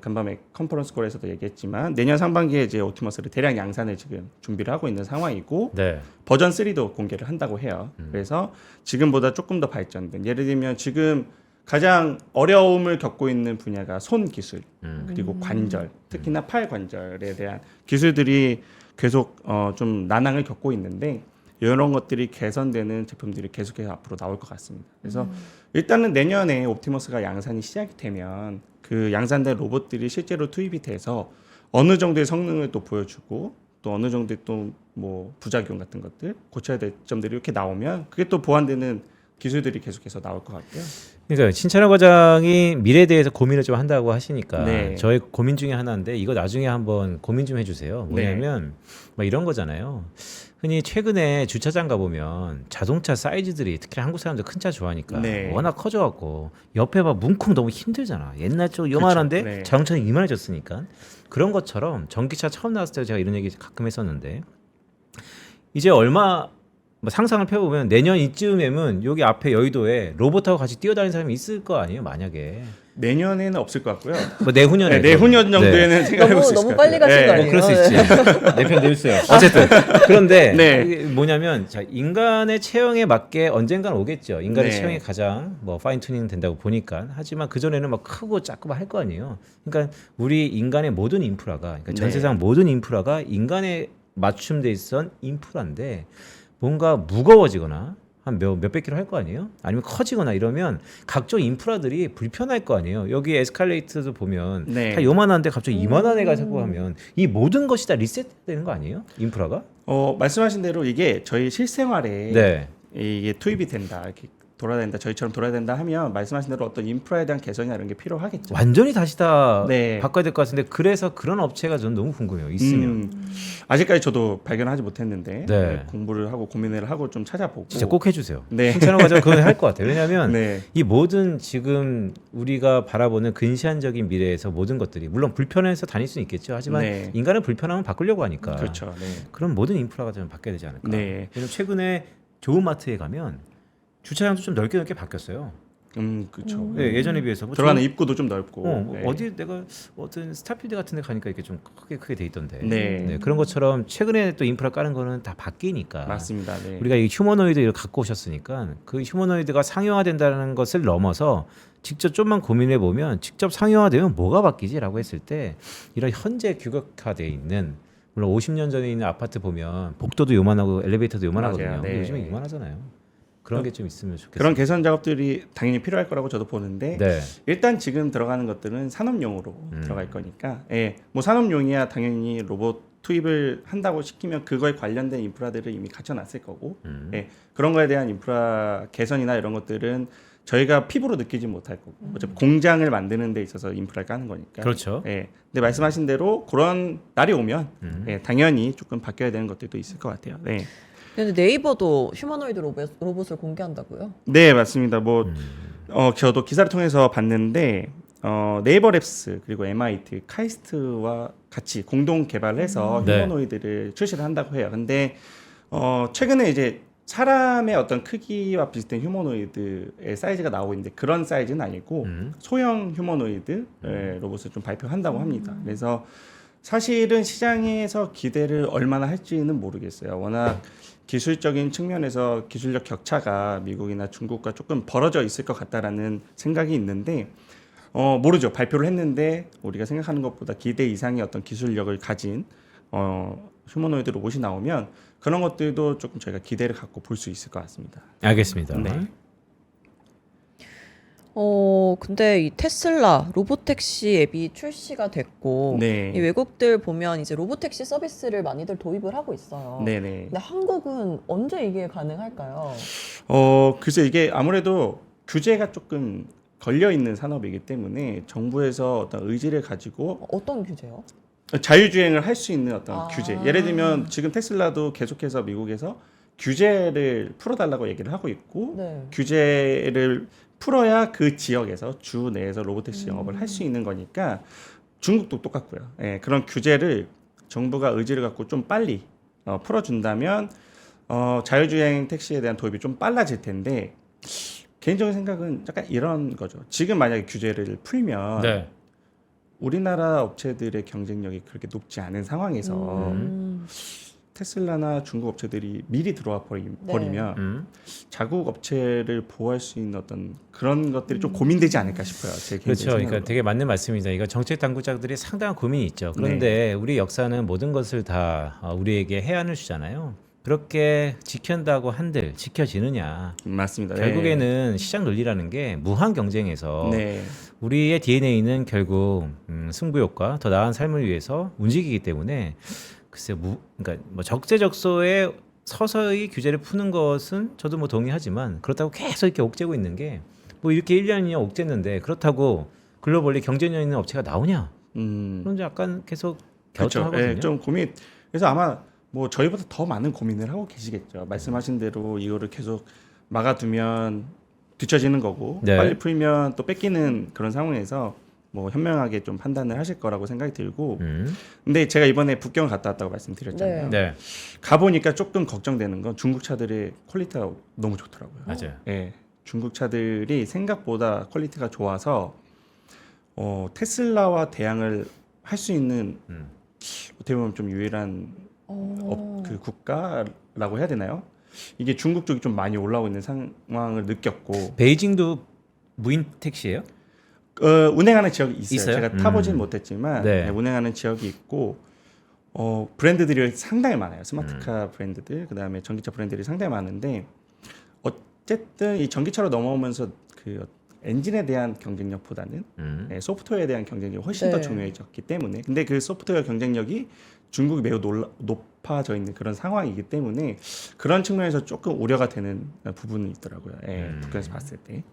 간밤에 컨퍼런스 콜에서도 얘기했지만 내년 상반기에 이제 옵티머스를 대량 양산을 지금 준비를 하고 있는 상황이고 네. 버전 3도 공개를 한다고 해요. 그래서 지금보다 조금 더 발전된 예를 들면 지금 가장 어려움을 겪고 있는 분야가 손 기술 그리고 관절 특히나 팔 관절에 대한 기술들이 계속 좀 난항을 겪고 있는데 이런 것들이 개선되는 제품들이 계속해서 앞으로 나올 것 같습니다. 그래서 일단은 내년에 옵티머스가 양산이 시작이 되면 그 양산된 로봇들이 실제로 투입이 돼서 어느 정도의 성능을 또 보여주고 또 어느 정도의 또 뭐 부작용 같은 것들 고쳐야 될 점들이 이렇게 나오면 그게 또 보완되는 기술들이 계속해서 나올 것 같고요. 그러니까 신찬호 과장이 미래에 대해서 고민을 좀 한다고 하시니까 네. 저의 고민 중에 하나인데 이거 나중에 한번 고민 좀 해주세요. 뭐냐면 막 이런 거잖아요. 흔히 최근에 주차장 가보면 자동차 사이즈들이 특히 한국 사람들 큰 차 좋아하니까 네. 워낙 커져갖고 옆에 막 뭉쿵 너무 힘들잖아. 옛날 쪽 요만한데 그쵸. 네. 자동차는 이만해졌으니까. 그런 것처럼 전기차 처음 나왔을 때 제가 이런 얘기 가끔 했었는데 이제 얼마 뭐 상상을 펴보면 내년 이쯤에면 여기 앞에 여의도에 로봇하고 같이 뛰어다니는 사람이 있을 거 아니에요, 만약에. 내년에는 없을 것 같고요. 뭐 내후년에. 네, 내후년 정도에는 생각해볼 수 있을 너무 것 빨리 같아요. 가신 거 네. 아니에요? 그럴 수 있지. 내 편 내주세요. 어쨌든 그런데 네. 이게 뭐냐면 자 인간의 체형에 맞게 언젠간 오겠죠. 인간의 네. 체형이 가장 뭐 파인 튜닝 된다고 보니까 하지만 그 전에는 막 크고 작고 할 거 아니에요. 그러니까 우리 인간의 모든 인프라가 그러니까 전 네. 세상 모든 인프라가 인간에 맞춤돼 있던 인프라인데 뭔가 무거워지거나 한 몇백 킬로 할 거 아니에요? 아니면 커지거나 이러면 각종 인프라들이 불편할 거 아니에요. 여기 에스컬레이터도 보면 네. 다 요만한데 갑자기 이만한 애가 자꾸 하면 이 모든 것이 다 리셋되는 거 아니에요? 인프라가? 말씀하신 대로 이게 저희 실생활에 네. 이게 투입이 된다. 이렇게 돌아다닌다. 저희처럼 돌아다닌다 하면 말씀하신 대로 어떤 인프라에 대한 개선이나 이런 게 필요하겠죠. 완전히 다시 다 네. 바꿔야 될 것 같은데 그래서 그런 업체가 저는 너무 궁금해요. 있으면. 아직까지 저도 발견하지 못했는데 네. 공부를 하고 고민을 하고 좀 찾아보고 진짜 꼭 해주세요. 네. 신찬호 과장 그건 할 것 같아요. 왜냐하면 네. 이 모든 지금 우리가 바라보는 근시안적인 미래에서 모든 것들이 물론 불편해서 다닐 수는 있겠죠. 하지만 네. 인간은 불편하면 바꾸려고 하니까. 그렇죠. 네. 그럼 모든 인프라가 좀 바뀌어야 되지 않을까. 네. 왜냐면 최근에 좋은 마트에 가면 주차장도 좀 넓게 바뀌었어요. 그렇죠. 네, 예전에 비해서 뭐 들어가는 좋은- 입구도 좀 넓고. 뭐 네. 어디 내가 어떤 스타필드 같은 데 가니까 이렇게 좀 크게 돼 있던데. 네. 그런 것처럼 최근에 또 인프라 까는 거는 다 바뀌니까. 맞습니다. 네. 우리가 이 휴머노이드를 갖고 오셨으니까 그 휴머노이드가 상용화된다는 것을 넘어서 직접 좀만 고민해 보면 직접 상용화되면 뭐가 바뀌지라고 했을 때 이런 현재 규격화돼 있는 물론 50년 전에 있는 아파트 보면 복도도 요만하고 엘리베이터도 요만하거든요. 맞아요. 근데 네. 요즘에 이만하잖아요. 그런 게 좀 있으면 좋겠어요. 그런 개선 작업들이 당연히 필요할 거라고 저도 보는데 네. 일단 지금 들어가는 것들은 산업용으로 들어갈 거니까 뭐 산업용이야 당연히 로봇 투입을 한다고 시키면 그거에 관련된 인프라들을 이미 갖춰놨을 거고 그런 거에 대한 인프라 개선이나 이런 것들은 저희가 피부로 느끼지 못할 거고 어차피 공장을 만드는 데 있어서 인프라를 까는 거니까 그렇죠. 근데 말씀하신 대로 그런 날이 오면 당연히 조금 바뀌어야 되는 것들도 있을 것 같아요. 네. 근데 네이버도 휴머노이드 로봇을 공개한다고요? 네, 맞습니다. 저도 기사를 통해서 봤는데 네이버 랩스 그리고 MIT 카이스트와 같이 공동 개발해서 네. 휴머노이드를 출시를 한다고 해요. 근데 최근에 이제 사람의 어떤 크기와 비슷한 휴머노이드의 사이즈가 나오고 있는데 그런 사이즈는 아니고 소형 휴머노이드 로봇을 좀 발표한다고 합니다. 그래서 사실은 시장에서 기대를 얼마나 할지는 모르겠어요. 워낙 기술적인 측면에서 기술력 격차가 미국이나 중국과 조금 벌어져 있을 것 같다라는 생각이 있는데 모르죠. 발표를 했는데 우리가 생각하는 것보다 기대 이상의 어떤 기술력을 가진 휴머노이드 로봇이 나오면 그런 것들도 조금 저희가 기대를 갖고 볼 수 있을 것 같습니다. 알겠습니다. 네. 근데 이 테슬라 로보택시 앱이 출시가 됐고 네. 이 외국들 보면 이제 로보택시 서비스를 많이들 도입을 하고 있어요. 네네. 근데 한국은 언제 이게 가능할까요? 글쎄 이게 아무래도 규제가 조금 걸려 있는 산업이기 때문에 정부에서 어떤 의지를 가지고 어떤 규제요? 자율주행을 할 수 있는 어떤 아. 규제. 예를 들면 지금 테슬라도 계속해서 미국에서 규제를 풀어달라고 얘기를 하고 있고 네. 규제를 풀어야 그 지역에서 주 내에서 로보택시 영업을 할 수 있는 거니까 중국도 똑같고요. 그런 규제를 정부가 의지를 갖고 좀 빨리 풀어준다면 자율주행 택시에 대한 도입이 좀 빨라질 텐데 개인적인 생각은 약간 이런 거죠. 지금 만약에 규제를 풀면 네. 우리나라 업체들의 경쟁력이 그렇게 높지 않은 상황에서 테슬라나 중국 업체들이 미리 들어와 버리면 자국 업체를 보호할 수 있는 어떤 그런 것들이 좀 고민되지 않을까 싶어요. 제 개인적인 그렇죠. 그러니까 생각으로. 되게 맞는 말씀입니다. 이거 정책 당국자들이 상당한 고민이 있죠. 그런데 우리 역사는 모든 것을 다 우리에게 해안을 주잖아요. 그렇게 지킨다고 한들 지켜지느냐? 맞습니다. 결국에는 시장 논리라는 게 무한 경쟁에서 네. 우리의 DNA는 결국 승부욕과 더 나은 삶을 위해서 움직이기 때문에 글쎄 그러니까 뭐 적재적소에 서서히 규제를 푸는 것은 저도 뭐 동의하지만 그렇다고 계속 이렇게 옥죄고 있는 게 뭐 이렇게 1년 2년 옥죄는데 그렇다고 글로벌리 경쟁력 있는 업체가 나오냐? 그런 약간 계속 그렇죠. 갸우뚱하거든요. 예, 좀 고민. 그래서 아마 뭐 저희보다 더 많은 고민을 하고 계시겠죠. 말씀하신 대로 이거를 계속 막아두면 뒤처지는 거고 네. 빨리 풀면 또 뺏기는 그런 상황에서 뭐 현명하게 좀 판단을 하실 거라고 생각이 들고. 근데 제가 이번에 북경을 갔다 왔다고 말씀드렸잖아요. 네, 가보니까 조금 걱정되는 건 중국 차들의 퀄리티가 너무 좋더라고요. 맞아요. 예, 중국 차들이 생각보다 퀄리티가 좋아서 테슬라와 대항을 할 수 있는 어떻게 보면 좀 유일한 그 국가라고 해야 되나요? 이게 중국 쪽이 좀 많이 올라오고 있는 상황을 느꼈고. 베이징도 무인 택시예요? 운행하는 지역이 있어요. 있어요? 제가 타보진 못했지만 네. 네, 운행하는 지역이 있고 브랜드들이 상당히 많아요. 스마트카 브랜드들, 그다음에 전기차 브랜드들이 상당히 많은데 어쨌든 이 전기차로 넘어오면서 그 엔진에 대한 경쟁력보다는 소프트웨어에 대한 경쟁력이 훨씬 더 네. 중요해졌기 때문에, 근데 그 소프트웨어 경쟁력이 중국이 매우 높아져 있는 그런 상황이기 때문에 그런 측면에서 조금 우려가 되는 부분이 있더라고요. 예, 북한에서 봤을 때.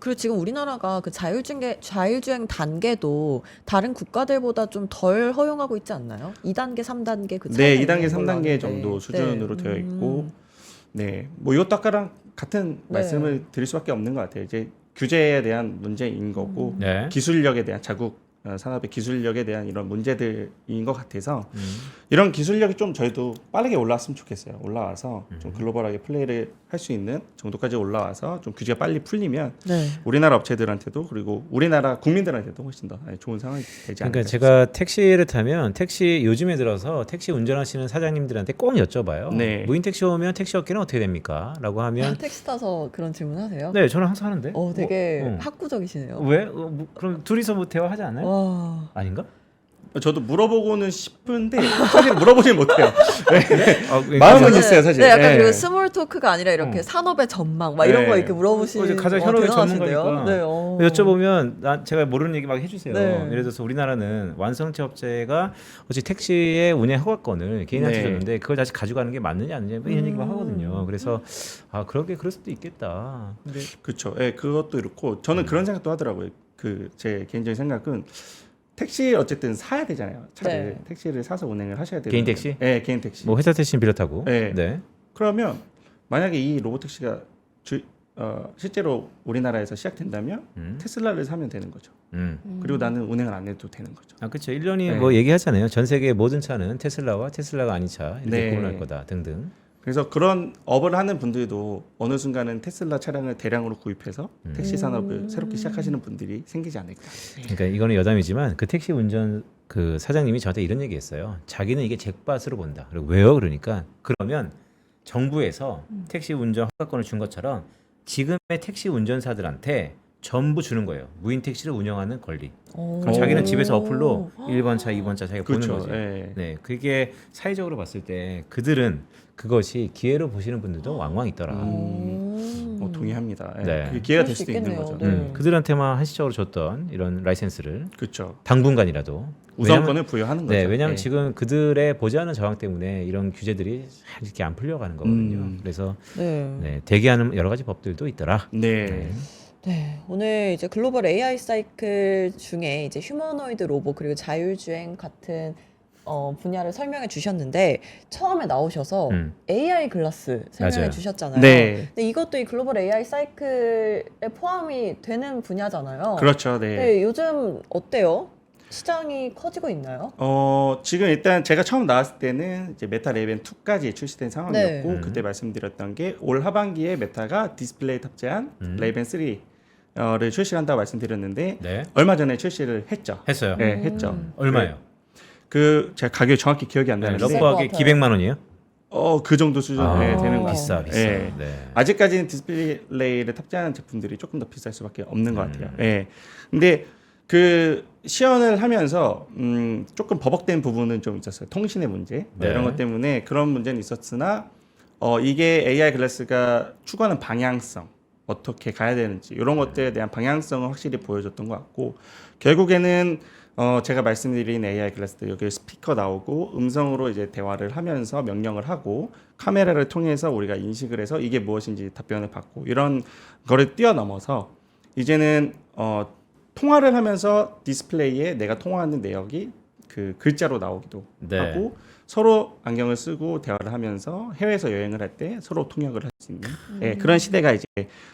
그리고 지금 우리나라가 그 자율주행 단계도 다른 국가들보다 좀 덜 허용하고 있지 않나요? 2단계, 3단계 그 네, 차이가 2단계, 있는 걸로 3단계 아는데. 정도 수준으로 네. 되어 있고, 네, 뭐 이것도 아까랑 같은 네. 말씀을 드릴 수밖에 없는 것 같아요. 이제 규제에 대한 문제인 거고, 네. 기술력에 대한 자국 산업의 기술력에 대한 이런 문제들인 것 같아서 이런 기술력이 좀 저희도 빠르게 올라왔으면 좋겠어요. 올라와서 좀 글로벌하게 플레이를 할 수 있는 정도까지 올라와서 좀 규제가 빨리 풀리면 네. 우리나라 업체들한테도 그리고 우리나라 국민들한테도 훨씬 더 좋은 상황이 되지 않을까. 그러니까 제가 택시를 타면 택시 요즘에 들어서 택시 운전하시는 사장님들한테 꼭 여쭤봐요. 네. 무인 택시 오면 택시 업계는 어떻게 됩니까? 라고 하면 택시 타서 그런 질문 하세요? 네, 저는 항상 하는데. 되게 학구적이시네요. 왜? 그럼 둘이서 뭐 대화하지 않아요? 와. 아닌가? 저도 물어보고는 싶은데 사실 물어보질 못해요. 그러니까 마음은 있어요, 사실. 네, 약간 네. 그리고 스몰 토크가 아니라 이렇게 산업의 전망 막 이런 네. 거 이렇게 물어보시는 어제 가장 현업의 대단하신데요? 전문가니까 네, 여쭤보면 제가 모르는 얘기 막 해주세요. 네. 예를 들어서 우리나라는 완성차 업체가 어찌 택시의 운행 허가권을 개인한테 네. 줬는데 그걸 다시 가져가는 게 맞느냐 아니냐 뭐 이런 얘기만 하거든요. 그래서 그럴 수도 있겠다. 근데 그렇죠. 예, 그것도 이렇고 저는 그런 생각도 하더라고요. 그 제 개인적인 생각은 택시 어쨌든 사야 되잖아요. 차를 네. 택시를 사서 운행을 하셔야 돼요. 개인 택시? 네, 개인 택시. 뭐 회사 택시는 비롯하고. 네. 네. 그러면 만약에 이 로봇 택시가 실제로 우리나라에서 시작된다면 테슬라를 사면 되는 거죠. 그리고 나는 운행을 안 해도 되는 거죠. 그렇죠. 일련이 네. 뭐 얘기하잖아요. 전 세계 모든 차는 테슬라와 테슬라가 아닌 차 이렇게 네. 구분할 거다 등등. 그래서 그런 업을 하는 분들도 어느 순간은 테슬라 차량을 대량으로 구입해서 택시 산업을 새롭게 시작하시는 분들이 생기지 않을까. 그러니까 이거는 여담이지만 그 택시 운전 그 사장님이 저한테 이런 얘기했어요. 자기는 이게 잭밭으로 본다. 그리고 왜요? 그러니까 그러면 정부에서 택시 운전 허가권을 준 것처럼 지금의 택시 운전사들한테 전부 주는 거예요. 무인 택시를 운영하는 권리. 그럼 자기는 집에서 어플로 1번 차, 2번 차 자기가 그렇죠. 보는 거지. 예. 네, 그게 사회적으로 봤을 때 그들은 그것이 기회로 보시는 분들도 왕왕 있더라. 동의합니다. 예. 네. 그게 기회가 그럴 될 수 수도 있는 있겠네요. 거죠. 네. 그들한테만 한시적으로 줬던 이런 라이센스를 그렇죠. 당분간이라도 우선권을 부여하는 거죠. 네, 왜냐하면 예. 지금 그들의 보지 않은 저항 때문에 이런 규제들이 잘 이렇게 안 풀려가는 거거든요. 그래서 네. 대기하는 여러 가지 법들도 있더라. 네. 네, 오늘 이제 글로벌 AI 사이클 중에 이제 휴머노이드 로봇 그리고 자율주행 같은 분야를 설명해 주셨는데 처음에 나오셔서 AI 글라스 설명해 맞아요. 주셨잖아요. 네. 근데 이것도 이 글로벌 AI 사이클에 포함이 되는 분야잖아요. 그렇죠. 네. 네, 요즘 어때요? 시장이 커지고 있나요? 지금 일단 제가 처음 나왔을 때는 이제 메타 레이븐 2까지 출시된 상황이었고 네. 그때 말씀드렸던 게 올 하반기에 메타가 디스플레이 탑재한 레이븐 3를 출시한다고 말씀드렸는데 네, 얼마 전에 출시를 했죠. 했어요. 네, 했죠. 얼마예요? 제가 가격이 정확히 기억이 안 네, 나는데 러프하게 것 같아요. 200만 원이에요? 그 정도 수준 되는 것 비싸, 같아요. 비싸. 예. 네. 아직까지는 디스플레이를 탑재하는 제품들이 조금 더 비쌀 수밖에 없는 것 같아요. 예. 근데 그 시연을 하면서 조금 버벅된 부분은 좀 있었어요. 통신의 문제 네. 이런 것 때문에 그런 문제는 있었으나 이게 AI 글래스가 추구하는 방향성 어떻게 가야 되는지 이런 것들에 대한 방향성을 확실히 보여줬던 것 같고 결국에는 제가 말씀드린 AI 글라스들 여기 스피커 나오고 음성으로 이제 대화를 하면서 명령을 하고 카메라를 통해서 우리가 인식을 해서 이게 무엇인지 답변을 받고 이런 거를 뛰어넘어서 이제는 통화를 하면서 디스플레이에 내가 통화하는 내역이 그 글자로 나오기도 네. 하고 서로 안경을 쓰고 대화를 하면서 해외에서 여행을 할 때 서로 통역을 할 수 있는 그런 시대가 이제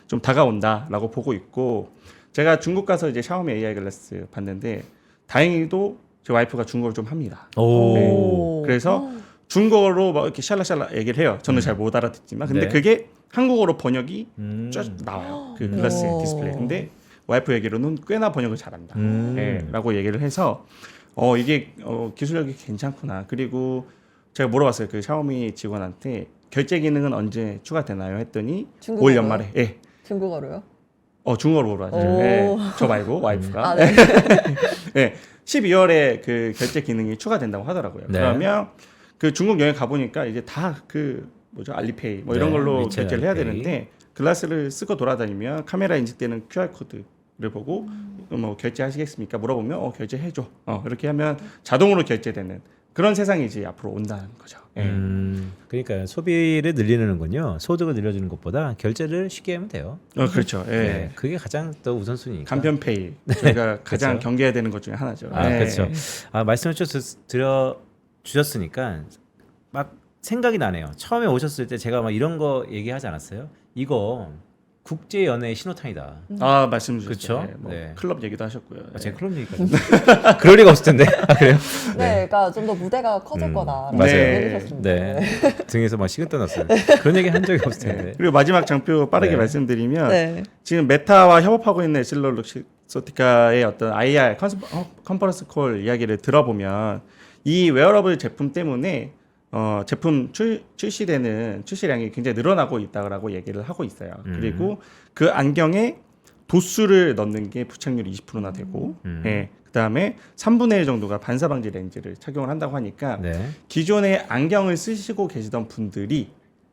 좀 다가온다라고 보고 있고 제가 중국 가서 이제 샤오미 AI 글라스 봤는데 다행히도 제 와이프가 중국어를 좀 합니다. 오. 그래서 중국어로 막 이렇게 샬라샬라 얘기를 해요. 저는 잘 못 알아듣지만 근데 네. 그게 한국어로 번역이 쫙 음. 나와요. 그 글라스 디스플레이. 근데 와이프 얘기로는 꽤나 번역을 잘한다. 라고 얘기를 해서 이게 기술력이 괜찮구나. 그리고 제가 물어봤어요. 그 샤오미 직원한테 결제 기능은 언제 추가되나요? 했더니 올 중국어로요? 연말에. 예. 중국어로요? 중국어로 물어봤죠. 오. 예. 저 말고 와이프가. 아, 네. 예. 12월에 그 결제 기능이 추가된다고 하더라고요. 네. 그러면 그 중국 여행 가 보니까 이제 다 그 뭐죠? 알리페이 뭐 이런 네, 걸로 위챗 결제를 해야 알리페이. 되는데 글라스를 쓰고 돌아다니면 카메라 인식되는 QR 코드를 보고 뭐 결제하시겠습니까? 물어보면 결제해줘. 이렇게 하면 자동으로 결제되는 그런 세상이 이제 앞으로 온다는 거죠. 예. 그러니까 소비를 늘리는군요. 소득을 늘려주는 것보다 결제를 쉽게 하면 돼요. 그렇죠. 예. 네, 그게 가장 더 우선순위니까. 간편페이 저희가 가장 그렇죠. 경계해야 되는 것 중에 하나죠. 아, 예. 그렇죠. 말씀을 드려 주셨으니까 막 생각이 나네요. 처음에 오셨을 때 제가 막 이런 거 얘기하지 않았어요? 이거 국제 연애의 신호탄이다. 말씀 주셨죠. 그쵸? 예, 뭐 네. 클럽 얘기도 하셨고요. 제가 클럽 얘기까지. 그럴 리가 없을 텐데. 아, 그래요? 네, 그러니까 좀 더 무대가 커질 거다. 맞아요. 해주셨습니다. 네. 등에서 막 식은 떠났어요. 그런 얘기 한 적이 없을 텐데. 예. 그리고 마지막 장표 빠르게 네. 말씀드리면 네. 지금 메타와 협업하고 있는 에슬러룩소티카의 어떤 IR 컨퍼런스 콜 이야기를 들어보면 이 웨어러블 제품 때문에 제품 출시량이 굉장히 늘어나고 있다고 얘기를 하고 있어요. 그리고 그 안경에 도수를 넣는 게 부착률이 20%나 되고, 그다음에 3분의 1 정도가 반사 방지 렌즈를 착용을 한다고 하니까 네. 기존에 안경을 쓰시고 계시던 분들이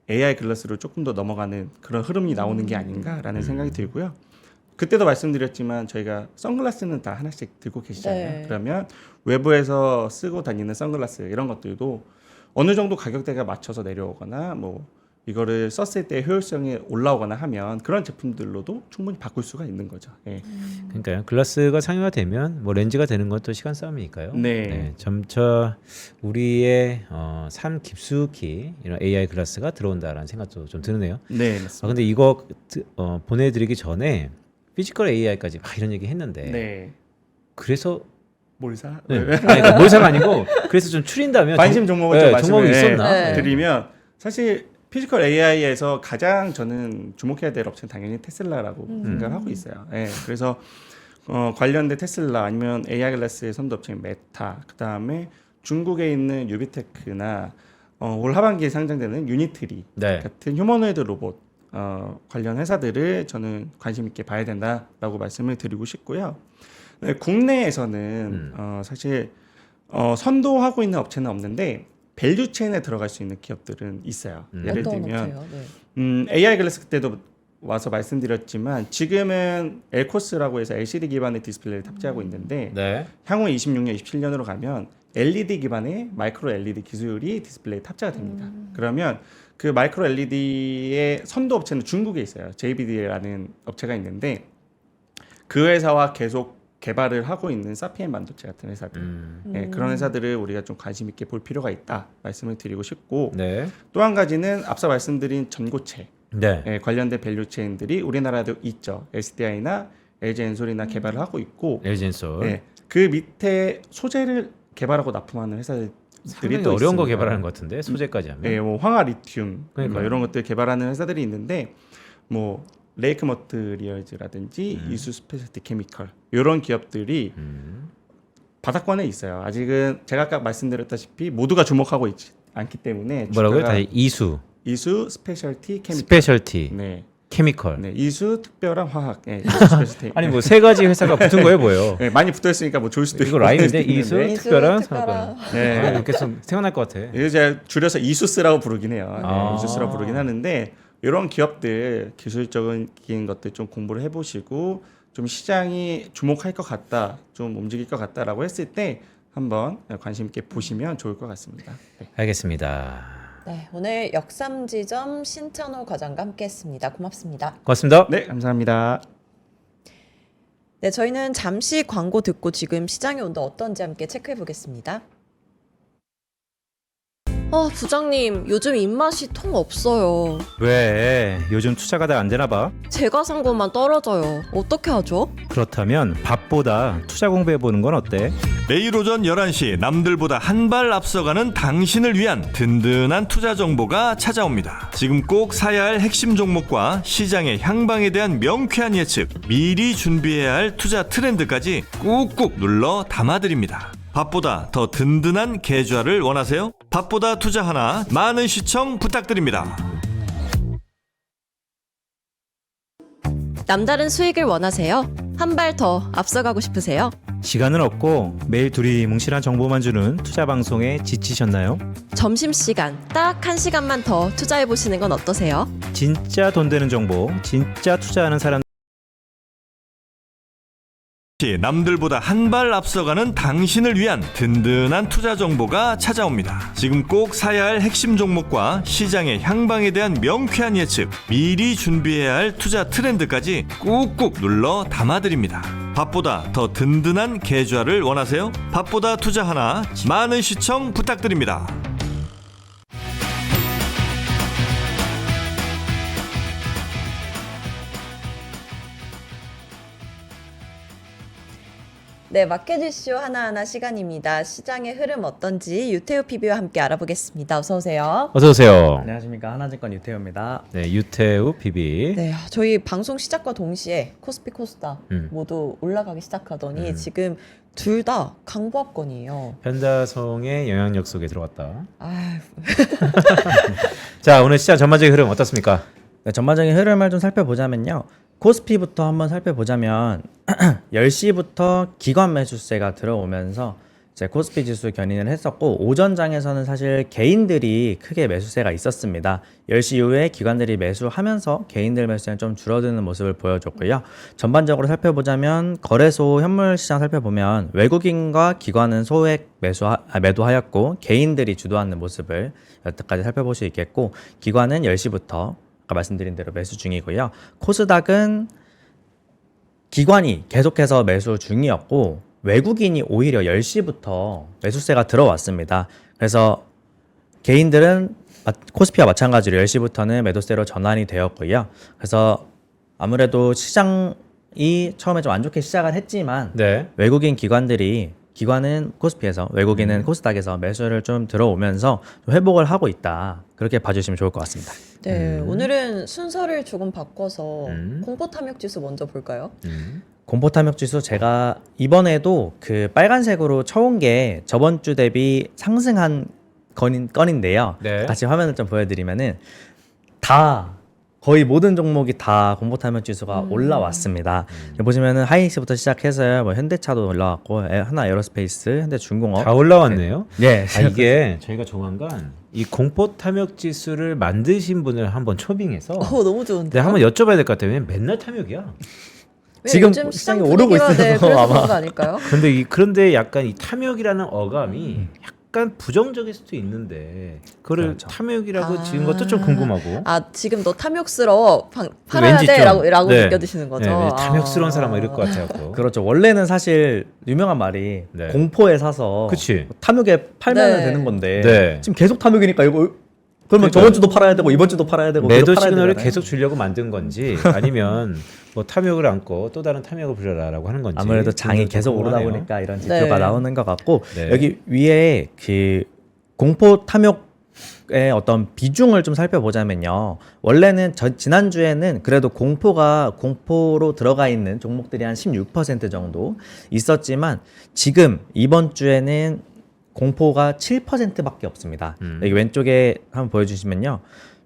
AI 글라스로 조금 더 넘어가는 그런 흐름이 나오는 게 아닌가라는 생각이 들고요. 그때도 말씀드렸지만 저희가 선글라스는 다 하나씩 들고 계시잖아요. 네. 그러면 외부에서 쓰고 다니는 선글라스 이런 것들도 어느 정도 가격대가 맞춰서 내려오거나 뭐 이거를 썼을 때 효율성이 올라오거나 하면 그런 제품들로도 충분히 바꿀 수가 있는 거죠. 예. 그러니까요. 글라스가 상용화되면 뭐 렌즈가 되는 것도 시간 싸움이니까요. 네. 점차 우리의 삶 깊숙이 이런 AI 글라스가 들어온다라는 생각도 좀 드네요. 네, 맞습니다. 근데 이거 보내드리기 전에 피지컬 AI까지 막 이런 얘기 했는데 네. 그래서 몰사? 네. 그러니까 몰사가 아니고 그래서 좀 추린다면 관심 종목을 좀 종목이 말씀을 있었나? 네. 드리면 사실 피지컬 AI에서 가장 저는 주목해야 될 업체는 당연히 테슬라라고 생각을 하고 있어요. 예, 그래서 관련된 테슬라 아니면 AI 글라스의 선도 업체인 메타, 그 다음에 중국에 있는 유비테크나 올 하반기에 상장되는 유니트리 네. 같은 휴머노이드 로봇 관련 회사들을 저는 관심 있게 봐야 된다라고 말씀을 드리고 싶고요. 네, 국내에서는 사실 선도하고 있는 업체는 없는데 밸류 체인에 들어갈 수 있는 기업들은 있어요. 예를 어떤 들면 업체요? 네. AI 글라스 그때도 와서 말씀드렸지만 지금은 엘코스라고 해서 LCD 기반의 디스플레이를 탑재하고 있는데 네. 향후 26년, 27년으로 가면 LED 기반의 마이크로 LED 기술이 디스플레이에 탑재가 됩니다. 그러면 그 마이크로 LED의 선도 업체는 중국에 있어요. JBD라는 업체가 있는데 그 회사와 계속 개발을 하고 있는 사피엔 반도체 같은 회사들, 그런 회사들을 우리가 좀 관심 있게 볼 필요가 있다 말씀을 드리고 싶고 네. 또 한 가지는 앞서 말씀드린 전고체 네. 관련된 밸류 체인들이 우리나라도 있죠. SDI나 LG 엔솔이나 개발을 하고 있고 엘젠솔. 그 밑에 소재를 개발하고 납품하는 회사들이 상당히 또 어려운 거 있습니다. 개발하는 것 같은데 소재까지 하면. 뭐 황화 리튬 그러니까요. 뭐 이런 것들 개발하는 회사들이 있는데 뭐 레이크 머트리얼즈라든지 이수 스페셜티 케미컬 이런 기업들이 바닥권에 있어요. 아직은 제가 아까 말씀드렸다시피 모두가 주목하고 있지 않기 때문에 뭐라고요? 주가가 다시 이수, 이수 스페셜티 케미컬 스페셜티, 네. 케미컬. 네, 이수 특별한 화학 이수 스페셜티 아니 뭐 세 가지 회사가 붙은 거예요, 뭐예요? 네, 많이 붙어 있으니까 뭐 좋을 수도 이거 있고 라임인데 있는데. 이수 이수 특별한 특별한. 사건. 네. 계속 생각날 것 같아. 이거 제가 줄여서 이수스라고 부르긴 해요. 아. 이수스라고 부르긴 하는데 이런 기업들 기술적인 것들 좀 공부를 해보시고 좀 시장이 주목할 것 같다, 좀 움직일 것 같다라고 했을 때 한번 관심 있게 보시면 좋을 것 같습니다. 네. 알겠습니다. 네, 오늘 역삼지점 신찬호 과장과 함께했습니다. 고맙습니다. 고맙습니다. 네, 감사합니다. 네, 저희는 잠시 광고 듣고 지금 시장의 온도 어떤지 함께 체크해 보겠습니다. 부장님, 요즘 입맛이 통 없어요. 왜? 요즘 투자가 잘 안 되나 봐. 제가 산 것만 떨어져요. 어떻게 하죠? 그렇다면 밥보다 투자 공부해 보는 건 어때? 매일 오전 11시 남들보다 한 발 앞서가는 당신을 위한 든든한 투자 정보가 찾아옵니다. 지금 꼭 사야 할 핵심 종목과 시장의 향방에 대한 명쾌한 예측, 미리 준비해야 할 투자 트렌드까지 꾹꾹 눌러 담아드립니다. 밥보다 더 든든한 계좌를 원하세요? 밥보다 투자 하나, 많은 시청 부탁드립니다. 남다른 수익을 원하세요? 한 발 더 앞서가고 싶으세요? 시간은 없고 매일 둘이 뭉실한 정보만 주는 투자 방송에 지치셨나요? 점심시간 딱 1시간만 더 투자해보시는 건 어떠세요? 진짜 돈 되는 정보, 진짜 투자하는 사람 남들보다 한 발 앞서가는 당신을 위한 든든한 투자 정보가 찾아옵니다. 지금 꼭 사야 할 핵심 종목과 시장의 향방에 대한 명쾌한 예측, 미리 준비해야 할 투자 트렌드까지 꾹꾹 눌러 담아드립니다. 밥보다 더 든든한 계좌를 원하세요? 밥보다 투자 하나, 많은 시청 부탁드립니다. 네, 마켓 이슈 하나하나 시간입니다. 시장의 흐름 어떤지 유태우 PB와 함께 알아보겠습니다. 어서 오세요. 어서 오세요. 안녕하십니까, 하나증권 유태우입니다. 네, 유태우 PB. 네, 저희 방송 시작과 동시에 코스피 코스닥 모두 올라가기 시작하더니 지금 둘 다 강보합권이에요. 편다성의 영향력 속에 들어갔다. 아유, 자, 오늘 시장 전반적인 흐름 어떻습니까? 네, 전반적인 흐름을 좀 살펴보자면요. 코스피부터 한번 살펴보자면 10시부터 기관 매수세가 들어오면서 이제 코스피 지수 견인을 했었고, 오전장에서는 사실 개인들이 크게 매수세가 있었습니다. 10시 이후에 기관들이 매수하면서 개인들 매수세는 좀 줄어드는 모습을 보여줬고요. 전반적으로 살펴보자면 거래소 현물 시장 살펴보면 외국인과 기관은 소액 매도하였고 개인들이 주도하는 모습을 여태까지 살펴볼 수 있겠고, 기관은 10시부터 아까 말씀드린 대로 매수 중이고요. 코스닥은 기관이 계속해서 매수 중이었고 외국인이 오히려 10시부터 매수세가 들어왔습니다. 그래서 개인들은 코스피와 마찬가지로 10시부터는 매도세로 전환이 되었고요. 그래서 아무래도 시장이 처음에 좀 안 좋게 시작을 했지만 네. 외국인 기관은 코스피에서, 외국인은 코스닥에서 매수를 좀 들어오면서 좀 회복을 하고 있다. 그렇게 봐주시면 좋을 것 같습니다. 네, 오늘은 순서를 조금 바꿔서 음. 공포 탐욕 지수 먼저 볼까요? 공포 탐욕 지수 제가 이번에도 그 빨간색으로 쳐온 게 저번 주 대비 상승한 건인데요. 네. 같이 화면을 좀 보여드리면은 거의 모든 종목이 다 공포 탐욕 지수가 올라왔습니다. 보시면은 하이닉스부터 시작해서 뭐 현대차도 올라왔고, 하나 에어로스페이스, 현대중공업 다 올라왔네요. 네. 이게 저희가 조만간 이 공포 탐욕 지수를 만드신 분을 한번 초빙해서 너무 좋은데. 네, 한번 여쭤봐야 될 것 같아요. 왜냐면 맨날 탐욕이야. 지금 요즘 시장이 시장 오르고 분위기가, 네, 있어서 그래서 아마. 그런 거 아닐까요? 그런데 약간 이 탐욕이라는 어감이 약간 부정적일 수도 있는데 그거를 그렇죠. 탐욕이라고 지은 것도 좀 궁금하고. 지금 너 탐욕스러워 팔아야 왠지 좀, 돼라고 네. 느껴지시는 거죠. 네, 왠지 탐욕스러운 사람 이럴 것 같아요. 그렇죠. 원래는 사실 유명한 말이 네. 공포에 사서 그치. 탐욕에 팔면 네. 되는 건데 네. 지금 계속 탐욕이니까 이거 그러면 그러니까 저번 주도 팔아야 되고 이번 주도 팔아야 되고 매도 계속 팔아야 시그널을 되잖아요. 계속 주려고 만든 건지 아니면 뭐 탐욕을 안고 또 다른 탐욕을 부려라라고 하는 건지. 아무래도 장이 계속 오르다 궁금하네요. 보니까 이런 지표가 네. 나오는 것 같고, 네. 여기 여기 위에 그 공포 탐욕의 어떤 비중을 좀 살펴보자면요. 원래는 지난주에는 그래도 공포로 들어가 있는 종목들이 한 16% 정도 있었지만 지금 이번 주에는 공포가 7%밖에 없습니다. 여기 왼쪽에 한번 보여주시면요.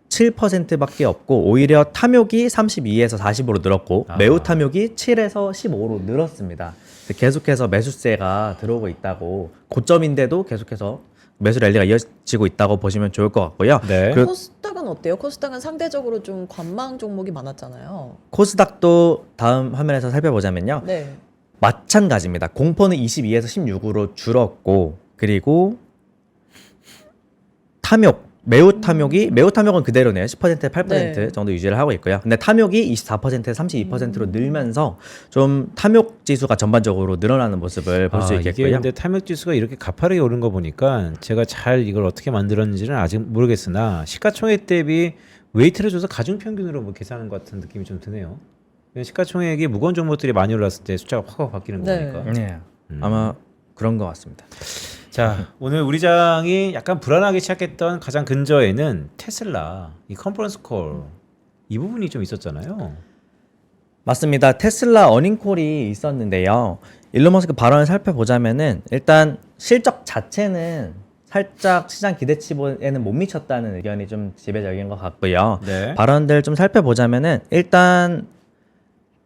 7%밖에 없고 오히려 탐욕이 32에서 40으로 늘었고 매우 탐욕이 7에서 15로 늘었습니다. 계속해서 매수세가 들어오고 있다고, 고점인데도 계속해서 매수 랠리가 이어지고 있다고 보시면 좋을 것 같고요. 네. 그리고 코스닥은 어때요? 코스닥은 상대적으로 좀 관망 종목이 많았잖아요. 코스닥도 다음 화면에서 살펴보자면요. 네. 마찬가지입니다. 공포는 22에서 16으로 줄었고, 그리고 매우 탐욕은 그대로네요. 10%에 8% 네. 정도 유지를 하고 있고요. 근데 탐욕이 24%에 32%로 늘면서 좀 탐욕 지수가 전반적으로 늘어나는 모습을 볼 수 이게 있겠고요. 근데 탐욕 지수가 이렇게 가파르게 오른 거 보니까 제가 잘 이걸 어떻게 만들었는지는 아직 모르겠으나 시가총액 대비 웨이트를 줘서 가중 평균으로 뭐 계산한 것 같은 느낌이 좀 드네요. 시가총액이 무거운 종목들이 많이 올랐을 때 숫자가 확 바뀌는 네. 거니까. 네. 아마 그런 것 같습니다. 자, 오늘 우리 장이 약간 불안하게 시작했던 가장 근저에는 테슬라 이 컨퍼런스 콜 이 부분이 좀 있었잖아요. 맞습니다. 테슬라 어닝콜이 있었는데요. 일론 머스크 발언을 살펴보자면은 일단 실적 자체는 살짝 시장 기대치에는 못 미쳤다는 의견이 좀 지배적인 것 같고요. 네. 발언들 좀 살펴보자면은 일단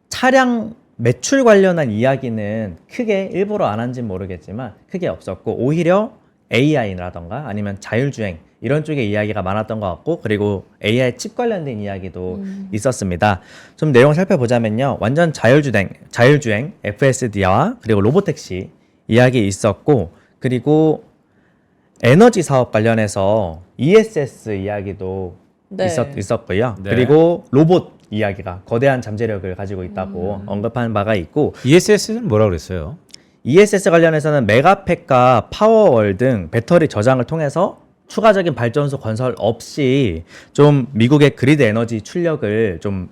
차량 매출 관련한 이야기는 크게 일부러 안 한지는 모르겠지만 크게 없었고 오히려 AI라던가 아니면 자율주행 이런 쪽의 이야기가 많았던 것 같고 그리고 AI 칩 관련된 이야기도 있었습니다. 좀 내용 살펴보자면요. 완전 자율주행 FSD와 그리고 로보택시 이야기 있었고 그리고 에너지 사업 관련해서 ESS 이야기도 네. 있었고요. 네. 그리고 로봇 이야기가 거대한 잠재력을 가지고 있다고 언급한 바가 있고 ESS는 뭐라 그랬어요? ESS 관련해서는 메가팩과 파워월 등 배터리 저장을 통해서 추가적인 발전소 건설 없이 좀 미국의 그리드 에너지 출력을 좀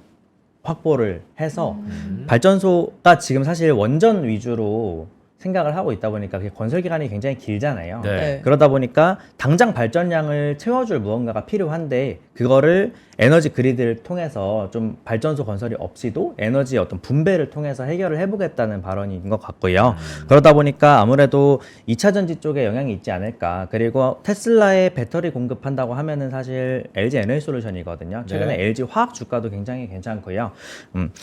확보를 해서 발전소가 지금 사실 원전 위주로 생각을 하고 있다 보니까 그게 건설 기간이 굉장히 길잖아요. 네. 그러다 보니까 당장 발전량을 채워줄 무언가가 필요한데 그거를 에너지 그리드를 통해서 좀 발전소 건설이 없이도 에너지 어떤 분배를 통해서 해결을 해보겠다는 발언인 것 같고요. 그러다 보니까 아무래도 2차 전지 쪽에 영향이 있지 않을까. 그리고 테슬라에 배터리 공급한다고 하면은 사실 LG 에너지솔루션이거든요. 최근에 네. LG 화학 주가도 굉장히 괜찮고요.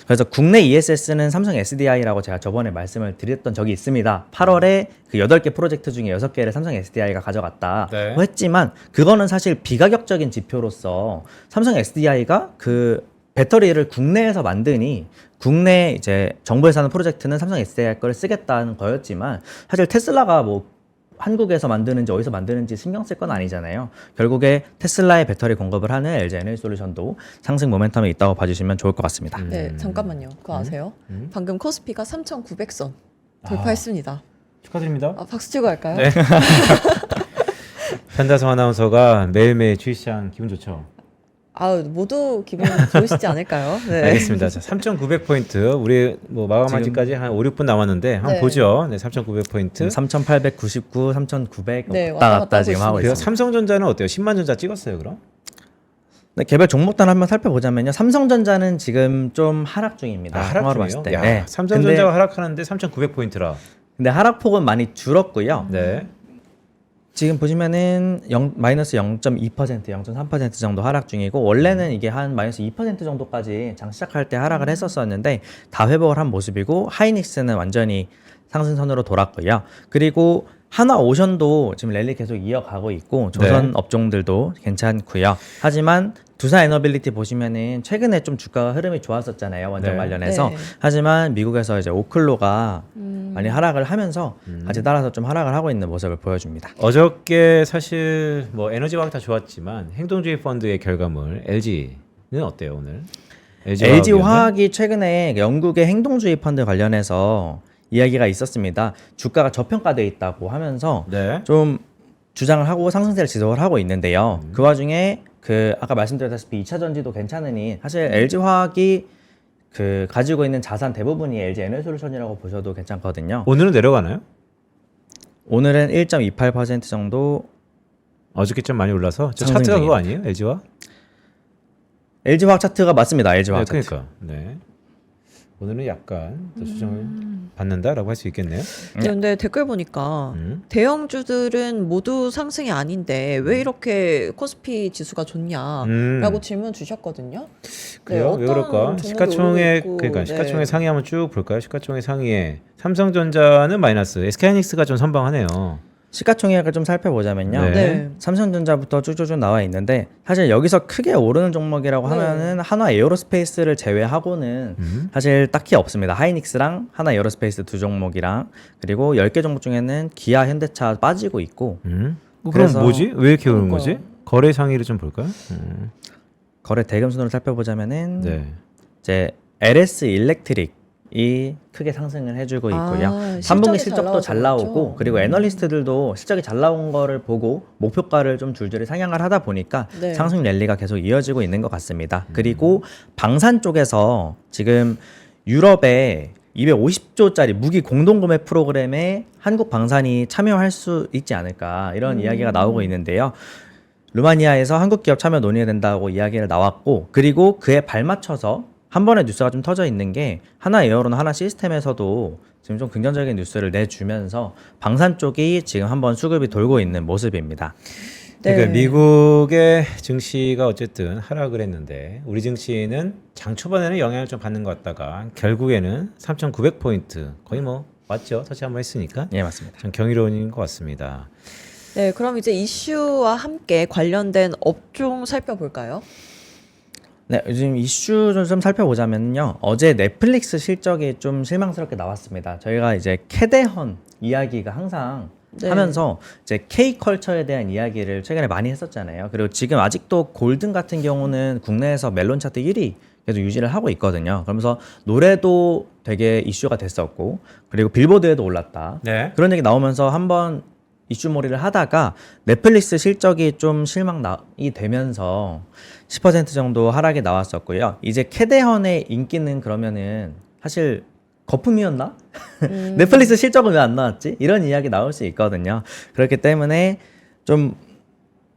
그래서 국내 ESS는 삼성 SDI라고 제가 저번에 말씀을 드렸던 적이 있습니다. 8월에 그 8개 프로젝트 중에 6개를 삼성 SDI가 가져갔다 네. 했지만 그거는 사실 비가격적인 지표로서 삼성 SDI가 그 배터리를 국내에서 만드니 국내 이제 정부에서 하는 프로젝트는 삼성 SDI 거를 쓰겠다는 거였지만 사실 테슬라가 뭐 한국에서 만드는지 어디서 만드는지 신경 쓸 건 아니잖아요. 결국에 테슬라의 배터리 공급을 하는 LG 에너지솔루션도 상승 모멘텀이 있다고 봐주시면 좋을 것 같습니다. 네, 잠깐만요. 그거 아세요? 방금 코스피가 3,900선 돌파했습니다. 축하드립니다. 박수 치고 갈까요? 네. 편다성 아나운서가 매일매일 주식시장 기분 좋죠. 모두 기분 좋으시지 않을까요? 네. 알겠습니다. 자, 3,900포인트. 우리 뭐 마감하기까지 한 5, 6분 남았는데 한번 네. 보죠. 네, 3,900포인트. 3,899, 3,900 네, 왔다 왔다 갔다 갔다 지금 하고 하고 그래서 있습니다. 삼성전자는 어때요? 10만 전자 찍었어요, 그럼? 네, 개별 종목단 한번 살펴보자면요. 삼성전자는 지금 좀 하락 중입니다. 하락 통화로 중이에요? 봤을 때. 야, 네. 삼성전자가 하락하는데 3,900포인트라. 근데 하락폭은 많이 줄었고요. 네. 지금 보시면은 마이너스 0.2%, 0.3% 정도 하락 중이고 원래는 이게 한 마이너스 2% 정도까지 장 시작할 때 하락을 했었었는데 다 회복을 한 모습이고 하이닉스는 완전히 상승선으로 돌았고요. 그리고 하나오션도 지금 랠리 계속 이어가고 있고 조선 네. 업종들도 괜찮고요. 하지만 두산 에너빌리티 보시면은 최근에 좀 주가가 흐름이 좋았었잖아요. 원전 네. 관련해서. 네. 하지만 미국에서 이제 오클로가 많이 하락을 하면서 같이 따라서 좀 하락을 하고 있는 모습을 보여줍니다. 어저께 사실 뭐 에너지화학 다 좋았지만 행동주의 펀드의 결과물 LG는 어때요, 오늘? LG 화학이 최근에 영국의 행동주의 펀드 관련해서 이야기가 있었습니다. 주가가 저평가돼 있다고 하면서 네. 좀 주장을 하고 상승세를 지속을 하고 있는데요. 그 와중에 그 아까 말씀드렸다시피 2차 전지도 괜찮으니 사실 LG 화학이 그 가지고 있는 자산 대부분이 LG 에너지솔루션이라고 보셔도 괜찮거든요. 오늘은 내려가나요? 오늘은 1.28% 정도 어저께 좀 많이 올라서 저 상승 차트가 그거 중이에요. 아니에요? LG화? LG 화학 차트가 맞습니다. LG 화학 네, 차트. 그러니까. 네. 오늘은 약간 더 수정을 받는다라고 할 수 있겠네요. 근데 댓글 보니까 대형주들은 모두 상승이 아닌데 왜 이렇게 코스피 지수가 좋냐라고 질문 주셨거든요. 그래요? 왜 그럴까? 종목이 시가총액 오르고 있고, 그러니까 네. 시가총액 상위 한번 쭉 볼까요? 시가총액 상위에 삼성전자는 마이너스, SK하이닉스가 좀 선방하네요. 시가총액을 좀 살펴보자면요. 네. 네. 삼성전자부터 쭉쭉쭉 나와 있는데 사실 여기서 크게 오르는 종목이라고 네. 하면은 한화 에어로스페이스를 제외하고는 사실 딱히 없습니다. 하이닉스랑 한화 에어로스페이스 두 종목이랑 그리고 10개 종목 중에는 기아, 현대차 빠지고 있고 그럼 그래서- 뭐지? 왜 이렇게 오른 그러니까. 거지? 거래 상위를 좀 볼까요? 거래 대금 순으로 살펴보자면은 네. 이제 LS 일렉트릭이 크게 상승을 해주고 있고요. 아, 3분기 실적이 실적도 잘 잘 나와서 나오고 그렇죠. 그리고 애널리스트들도 실적이 잘 나온 거를 보고 목표가를 좀 줄줄이 상향을 하다 보니까 네. 상승 랠리가 계속 이어지고 있는 것 같습니다. 그리고 방산 쪽에서 지금 유럽에 250조짜리 무기 공동구매 프로그램에 한국 방산이 참여할 수 있지 않을까 이런 이야기가 나오고 있는데요. 루마니아에서 한국 기업 참여 논의해야 된다고 이야기를 나왔고 그리고 그에 발맞춰서 한 번의 뉴스가 좀 터져 있는 게 하나 에어로나 하나 시스템에서도 지금 좀 긍정적인 뉴스를 내주면서 방산 쪽이 지금 한번 수급이 돌고 있는 모습입니다. 그러니까 네. 미국의 증시가 어쨌든 하락을 했는데 우리 증시는 장 초반에는 영향을 좀 받는 것 같다가 결국에는 3,900포인트 거의 뭐 맞죠? 터치 한번 했으니까 예, 맞습니다. 참 경이로운 것 같습니다. 네, 그럼 이제 이슈와 함께 관련된 업종 살펴볼까요? 네, 요즘 이슈 좀 살펴보자면요. 어제 넷플릭스 실적이 좀 실망스럽게 나왔습니다. 저희가 이제 캐대헌 이야기가 항상 네. 하면서 이제 K컬처에 대한 이야기를 최근에 많이 했었잖아요. 그리고 지금 아직도 골든 같은 경우는 국내에서 멜론 차트 1위 계속 유지를 하고 있거든요. 그러면서 노래도 되게 이슈가 됐었고 그리고 빌보드에도 올랐다. 네. 그런 얘기 나오면서 한번 이슈몰이를 하다가 넷플릭스 실적이 좀 실망이 되면서 10% 정도 하락이 나왔었고요. 이제 캐대헌의 인기는 그러면은 사실 거품이었나? 넷플릭스 실적은 왜 안 나왔지? 이런 이야기 나올 수 있거든요. 그렇기 때문에 좀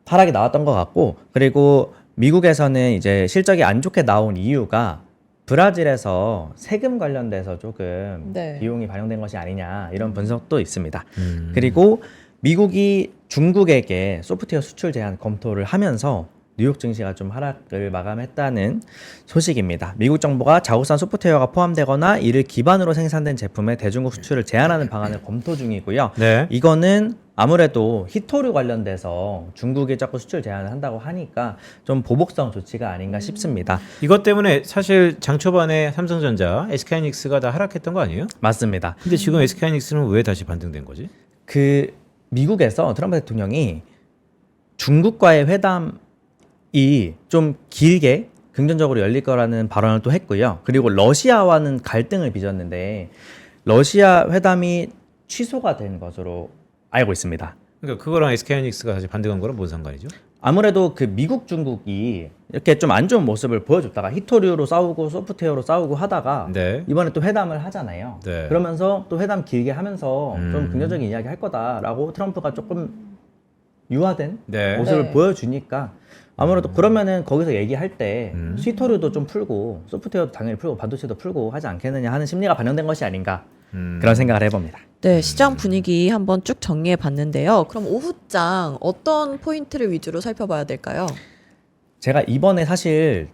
하락이 나왔던 것 같고 그리고 미국에서는 이제 실적이 안 좋게 나온 이유가 브라질에서 세금 관련돼서 조금 네. 비용이 반영된 것이 아니냐 이런 분석도 있습니다. 그리고 미국이 중국에게 소프트웨어 수출 제한 검토를 하면서 뉴욕 증시가 좀 하락을 마감했다는 소식입니다. 미국 정부가 자국산 소프트웨어가 포함되거나 이를 기반으로 생산된 제품의 대중국 수출을 제한하는 방안을 검토 중이고요. 네. 이거는 아무래도 히토류 관련돼서 중국이 자꾸 수출 제한을 한다고 하니까 좀 보복성 조치가 아닌가 싶습니다. 이것 때문에 사실 장 초반에 삼성전자, SK하이닉스가 다 하락했던 거 아니에요? 맞습니다. 근데 지금 SK하이닉스는 왜 다시 반등된 거지? 그 미국에서 트럼프 대통령이 중국과의 회담이 좀 길게 긍정적으로 열릴 거라는 발언을 또 했고요. 그리고 러시아와는 갈등을 빚었는데 러시아 회담이 취소가 된 것으로 알고 있습니다. 그러니까 그거랑 SK하이닉스가 다시 반등한 거랑 뭔 상관이죠? 아무래도 그 미국 중국이 이렇게 좀 안 좋은 모습을 보여줬다가 히토류로 싸우고 소프트웨어로 싸우고 하다가 네. 이번에 또 회담을 하잖아요. 네. 그러면서 또 회담 길게 하면서 좀 긍정적인 이야기 할 거다라고 트럼프가 조금 유화된 네. 모습을 네. 보여주니까 아무래도 그러면은 거기서 얘기할 때 히토류도 좀 풀고 소프트웨어도 당연히 풀고 반도체도 풀고 하지 않겠느냐 하는 심리가 반영된 것이 아닌가 그런 생각을 해봅니다. 네, 시장 분위기 한번 쭉 정리해 봤는데요. 그럼 오후장 어떤 포인트를 위주로 살펴봐야 될까요? 제가 이번에 사실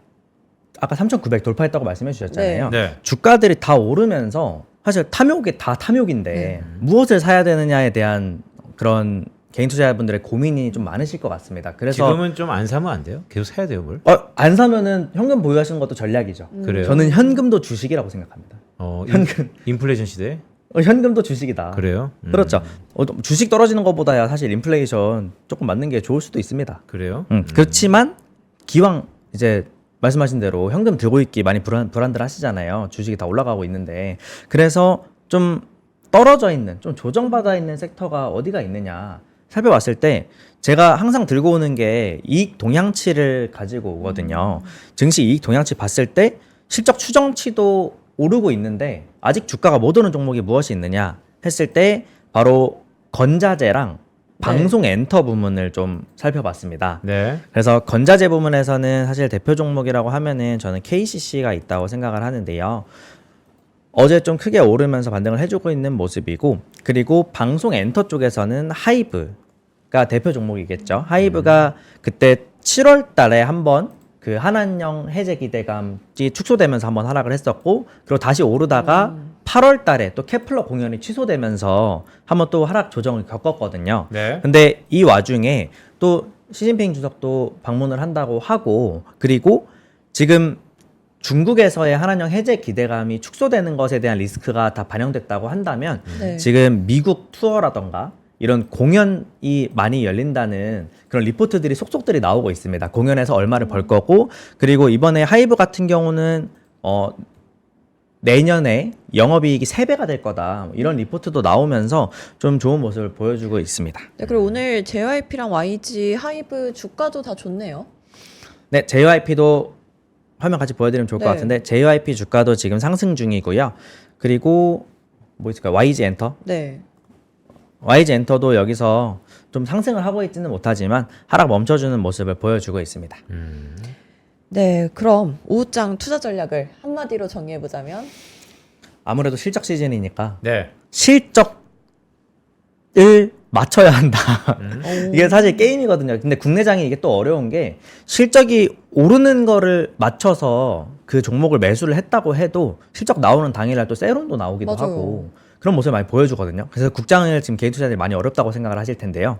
아까 3,900 돌파했다고 말씀해 주셨잖아요. 네. 주가들이 다 오르면서 사실 탐욕이 다 탐욕인데 무엇을 사야 되느냐에 대한 그런 개인 투자자분들의 고민이 좀 많으실 것 같습니다. 그래서 지금은 좀 안 사면 안 돼요? 계속 사야 돼요, 뭘? 안 사면은 현금 보유하시는 것도 전략이죠. 그래요? 저는 현금도 주식이라고 생각합니다. 인플레이션 시대에? 현금도 주식이다. 그래요? 그렇죠. 주식 떨어지는 것보다야 사실 인플레이션 조금 맞는 게 좋을 수도 있습니다. 그래요? 그렇지만 기왕 이제 말씀하신 대로 현금 들고 있기 많이 불안들 하시잖아요. 주식이 다 올라가고 있는데 그래서 좀 떨어져 있는 좀 조정받아 있는 섹터가 어디가 있느냐 살펴봤을 때 제가 항상 들고 오는 게 이익 동향치를 가지고 오거든요. 증시 이익 동향치 봤을 때 실적 추정치도 오르고 있는데 아직 주가가 못 오른 종목이 무엇이 있느냐 했을 때 바로 건자재랑 방송 엔터 부문을 좀 살펴봤습니다. 네. 그래서 건자재 부문에서는 사실 대표 종목이라고 하면은 저는 KCC가 있다고 생각을 하는데요. 어제 좀 크게 오르면서 반등을 해주고 있는 모습이고 그리고 방송 엔터 쪽에서는 하이브가 대표 종목이겠죠. 하이브가 그때 7월 달에 한번 그 한한령 해제 기대감이 축소되면서 한번 하락을 했었고 그리고 다시 오르다가 8월 달에 또 케플러 공연이 취소되면서 한번 또 하락 조정을 겪었거든요. 네. 근데 이 와중에 또 시진핑 주석도 방문을 한다고 하고 그리고 지금 중국에서의 한한령 해제 기대감이 축소되는 것에 대한 리스크가 다 반영됐다고 한다면 네. 지금 미국 투어라던가 이런 공연이 많이 열린다는 그런 리포트들이 속속들이 나오고 있습니다. 공연에서 얼마를 벌 거고 그리고 이번에 하이브 같은 경우는 내년에 영업이익이 3배가 될 거다 이런 리포트도 나오면서 좀 좋은 모습을 보여주고 있습니다. 네, 그리고 오늘 JYP랑 YG, 하이브 주가도 다 좋네요. 네, JYP도 화면 같이 보여드리면 좋을 것 네. 같은데 JYP 주가도 지금 상승 중이고요. 그리고 뭐 있을까요? YG 엔터. 네. YG 엔터도 여기서 좀 상승을 하고 있지는 못하지만 하락 멈춰주는 모습을 보여주고 있습니다. 네, 그럼 우우짱 투자 전략을 한마디로 정리해보자면 아무래도 실적 시즌이니까 네. 실적을 맞춰야 한다. 이게 사실 게임이거든요. 근데 국내장이 이게 또 어려운 게 실적이 오르는 거를 맞춰서 그 종목을 매수를 했다고 해도 실적 나오는 당일날 또 세론도 나오기도 맞아요. 하고 그런 모습을 많이 보여주거든요. 그래서 국장을 지금 개인 투자자들이 많이 어렵다고 생각을 하실 텐데요.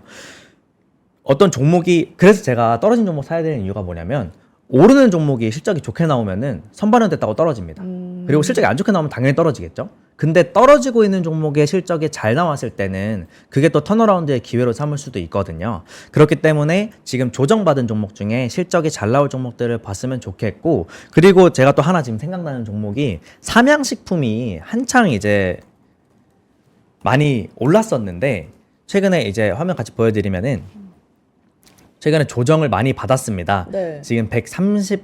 어떤 종목이 그래서 제가 떨어진 종목 사야 되는 이유가 뭐냐면 오르는 종목이 실적이 좋게 나오면은 선반영됐다고 떨어집니다. 그리고 실적이 안 좋게 나오면 당연히 떨어지겠죠. 근데 떨어지고 있는 종목의 실적이 잘 나왔을 때는 그게 또 턴어라운드의 기회로 삼을 수도 있거든요. 그렇기 때문에 지금 조정받은 종목 중에 실적이 잘 나올 종목들을 봤으면 좋겠고 그리고 제가 또 하나 지금 생각나는 종목이 삼양식품이 한창 이제 많이 올랐었는데 최근에 이제 화면 같이 보여드리면은 최근에 조정을 많이 받았습니다. 네. 지금 130만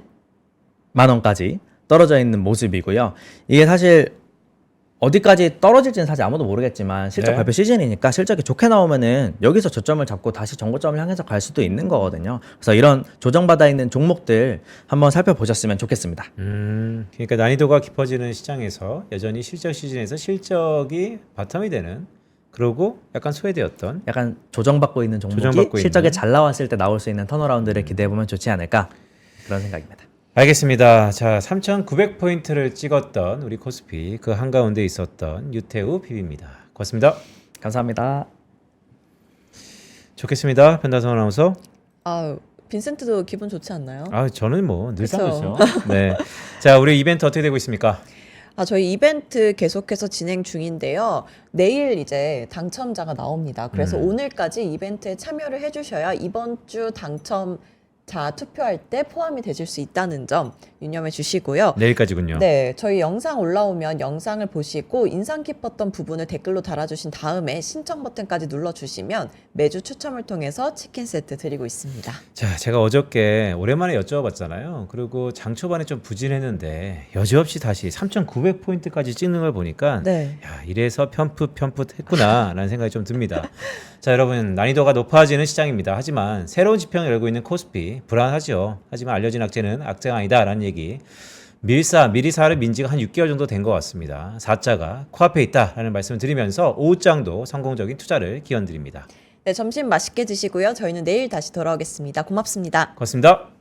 원까지 떨어져 있는 모습이고요. 이게 사실 어디까지 떨어질지는 사실 아무도 모르겠지만 실적 네. 발표 시즌이니까 실적이 좋게 나오면은 여기서 저점을 잡고 다시 정고점을 향해서 갈 수도 있는 거거든요. 그래서 이런 조정받아 있는 종목들 한번 살펴보셨으면 좋겠습니다. 그러니까 난이도가 깊어지는 시장에서 여전히 실적 시즌에서 실적이 바텀이 되는 그러고 약간 소외되었던 약간 조정받고 있는 종목이 조정받고 실적이 있는. 잘 나왔을 때 나올 수 있는 턴어라운드를 기대해보면 좋지 않을까 그런 생각입니다. 알겠습니다. 자, 3,900포인트를 찍었던 우리 코스피 그 한가운데 있었던 유태우 PB입니다. 고맙습니다. 감사합니다. 좋겠습니다. 변다성 아나운서. 아, 빈센트도 기분 좋지 않나요? 아, 저는 뭐 늘상 그쵸. 그렇죠. 네. 자, 우리 이벤트 어떻게 되고 있습니까? 아, 저희 이벤트 계속해서 진행 중인데요. 내일 이제 당첨자가 나옵니다. 그래서 오늘까지 이벤트에 참여를 해주셔야 이번 주 당첨자 투표할 때 포함이 되실 수 있다는 점 유념해 주시고요. 내일까지군요. 네, 저희 영상 올라오면 영상을 보시고 인상 깊었던 부분을 댓글로 달아주신 다음에 신청 버튼까지 눌러주시면 매주 추첨을 통해서 치킨 세트 드리고 있습니다. 자, 제가 어저께 오랜만에 여쭤봤잖아요. 그리고 장 초반에 좀 부진했는데 여지없이 다시 3,900포인트까지 찍는 걸 보니까 네. 야, 이래서 편풋했구나라는 생각이 좀 듭니다. 자, 여러분 난이도가 높아지는 시장입니다. 하지만 새로운 지평을 열고 있는 코스피 불안하죠. 하지만 알려진 악재는 악재가 아니다라는 얘기. 미리사를 민지가 한 6개월 정도 된 것 같습니다. 4자가 코앞에 있다라는 말씀을 드리면서 오후장도 성공적인 투자를 기원드립니다. 네, 점심 맛있게 드시고요. 저희는 내일 다시 돌아오겠습니다. 고맙습니다. 고맙습니다.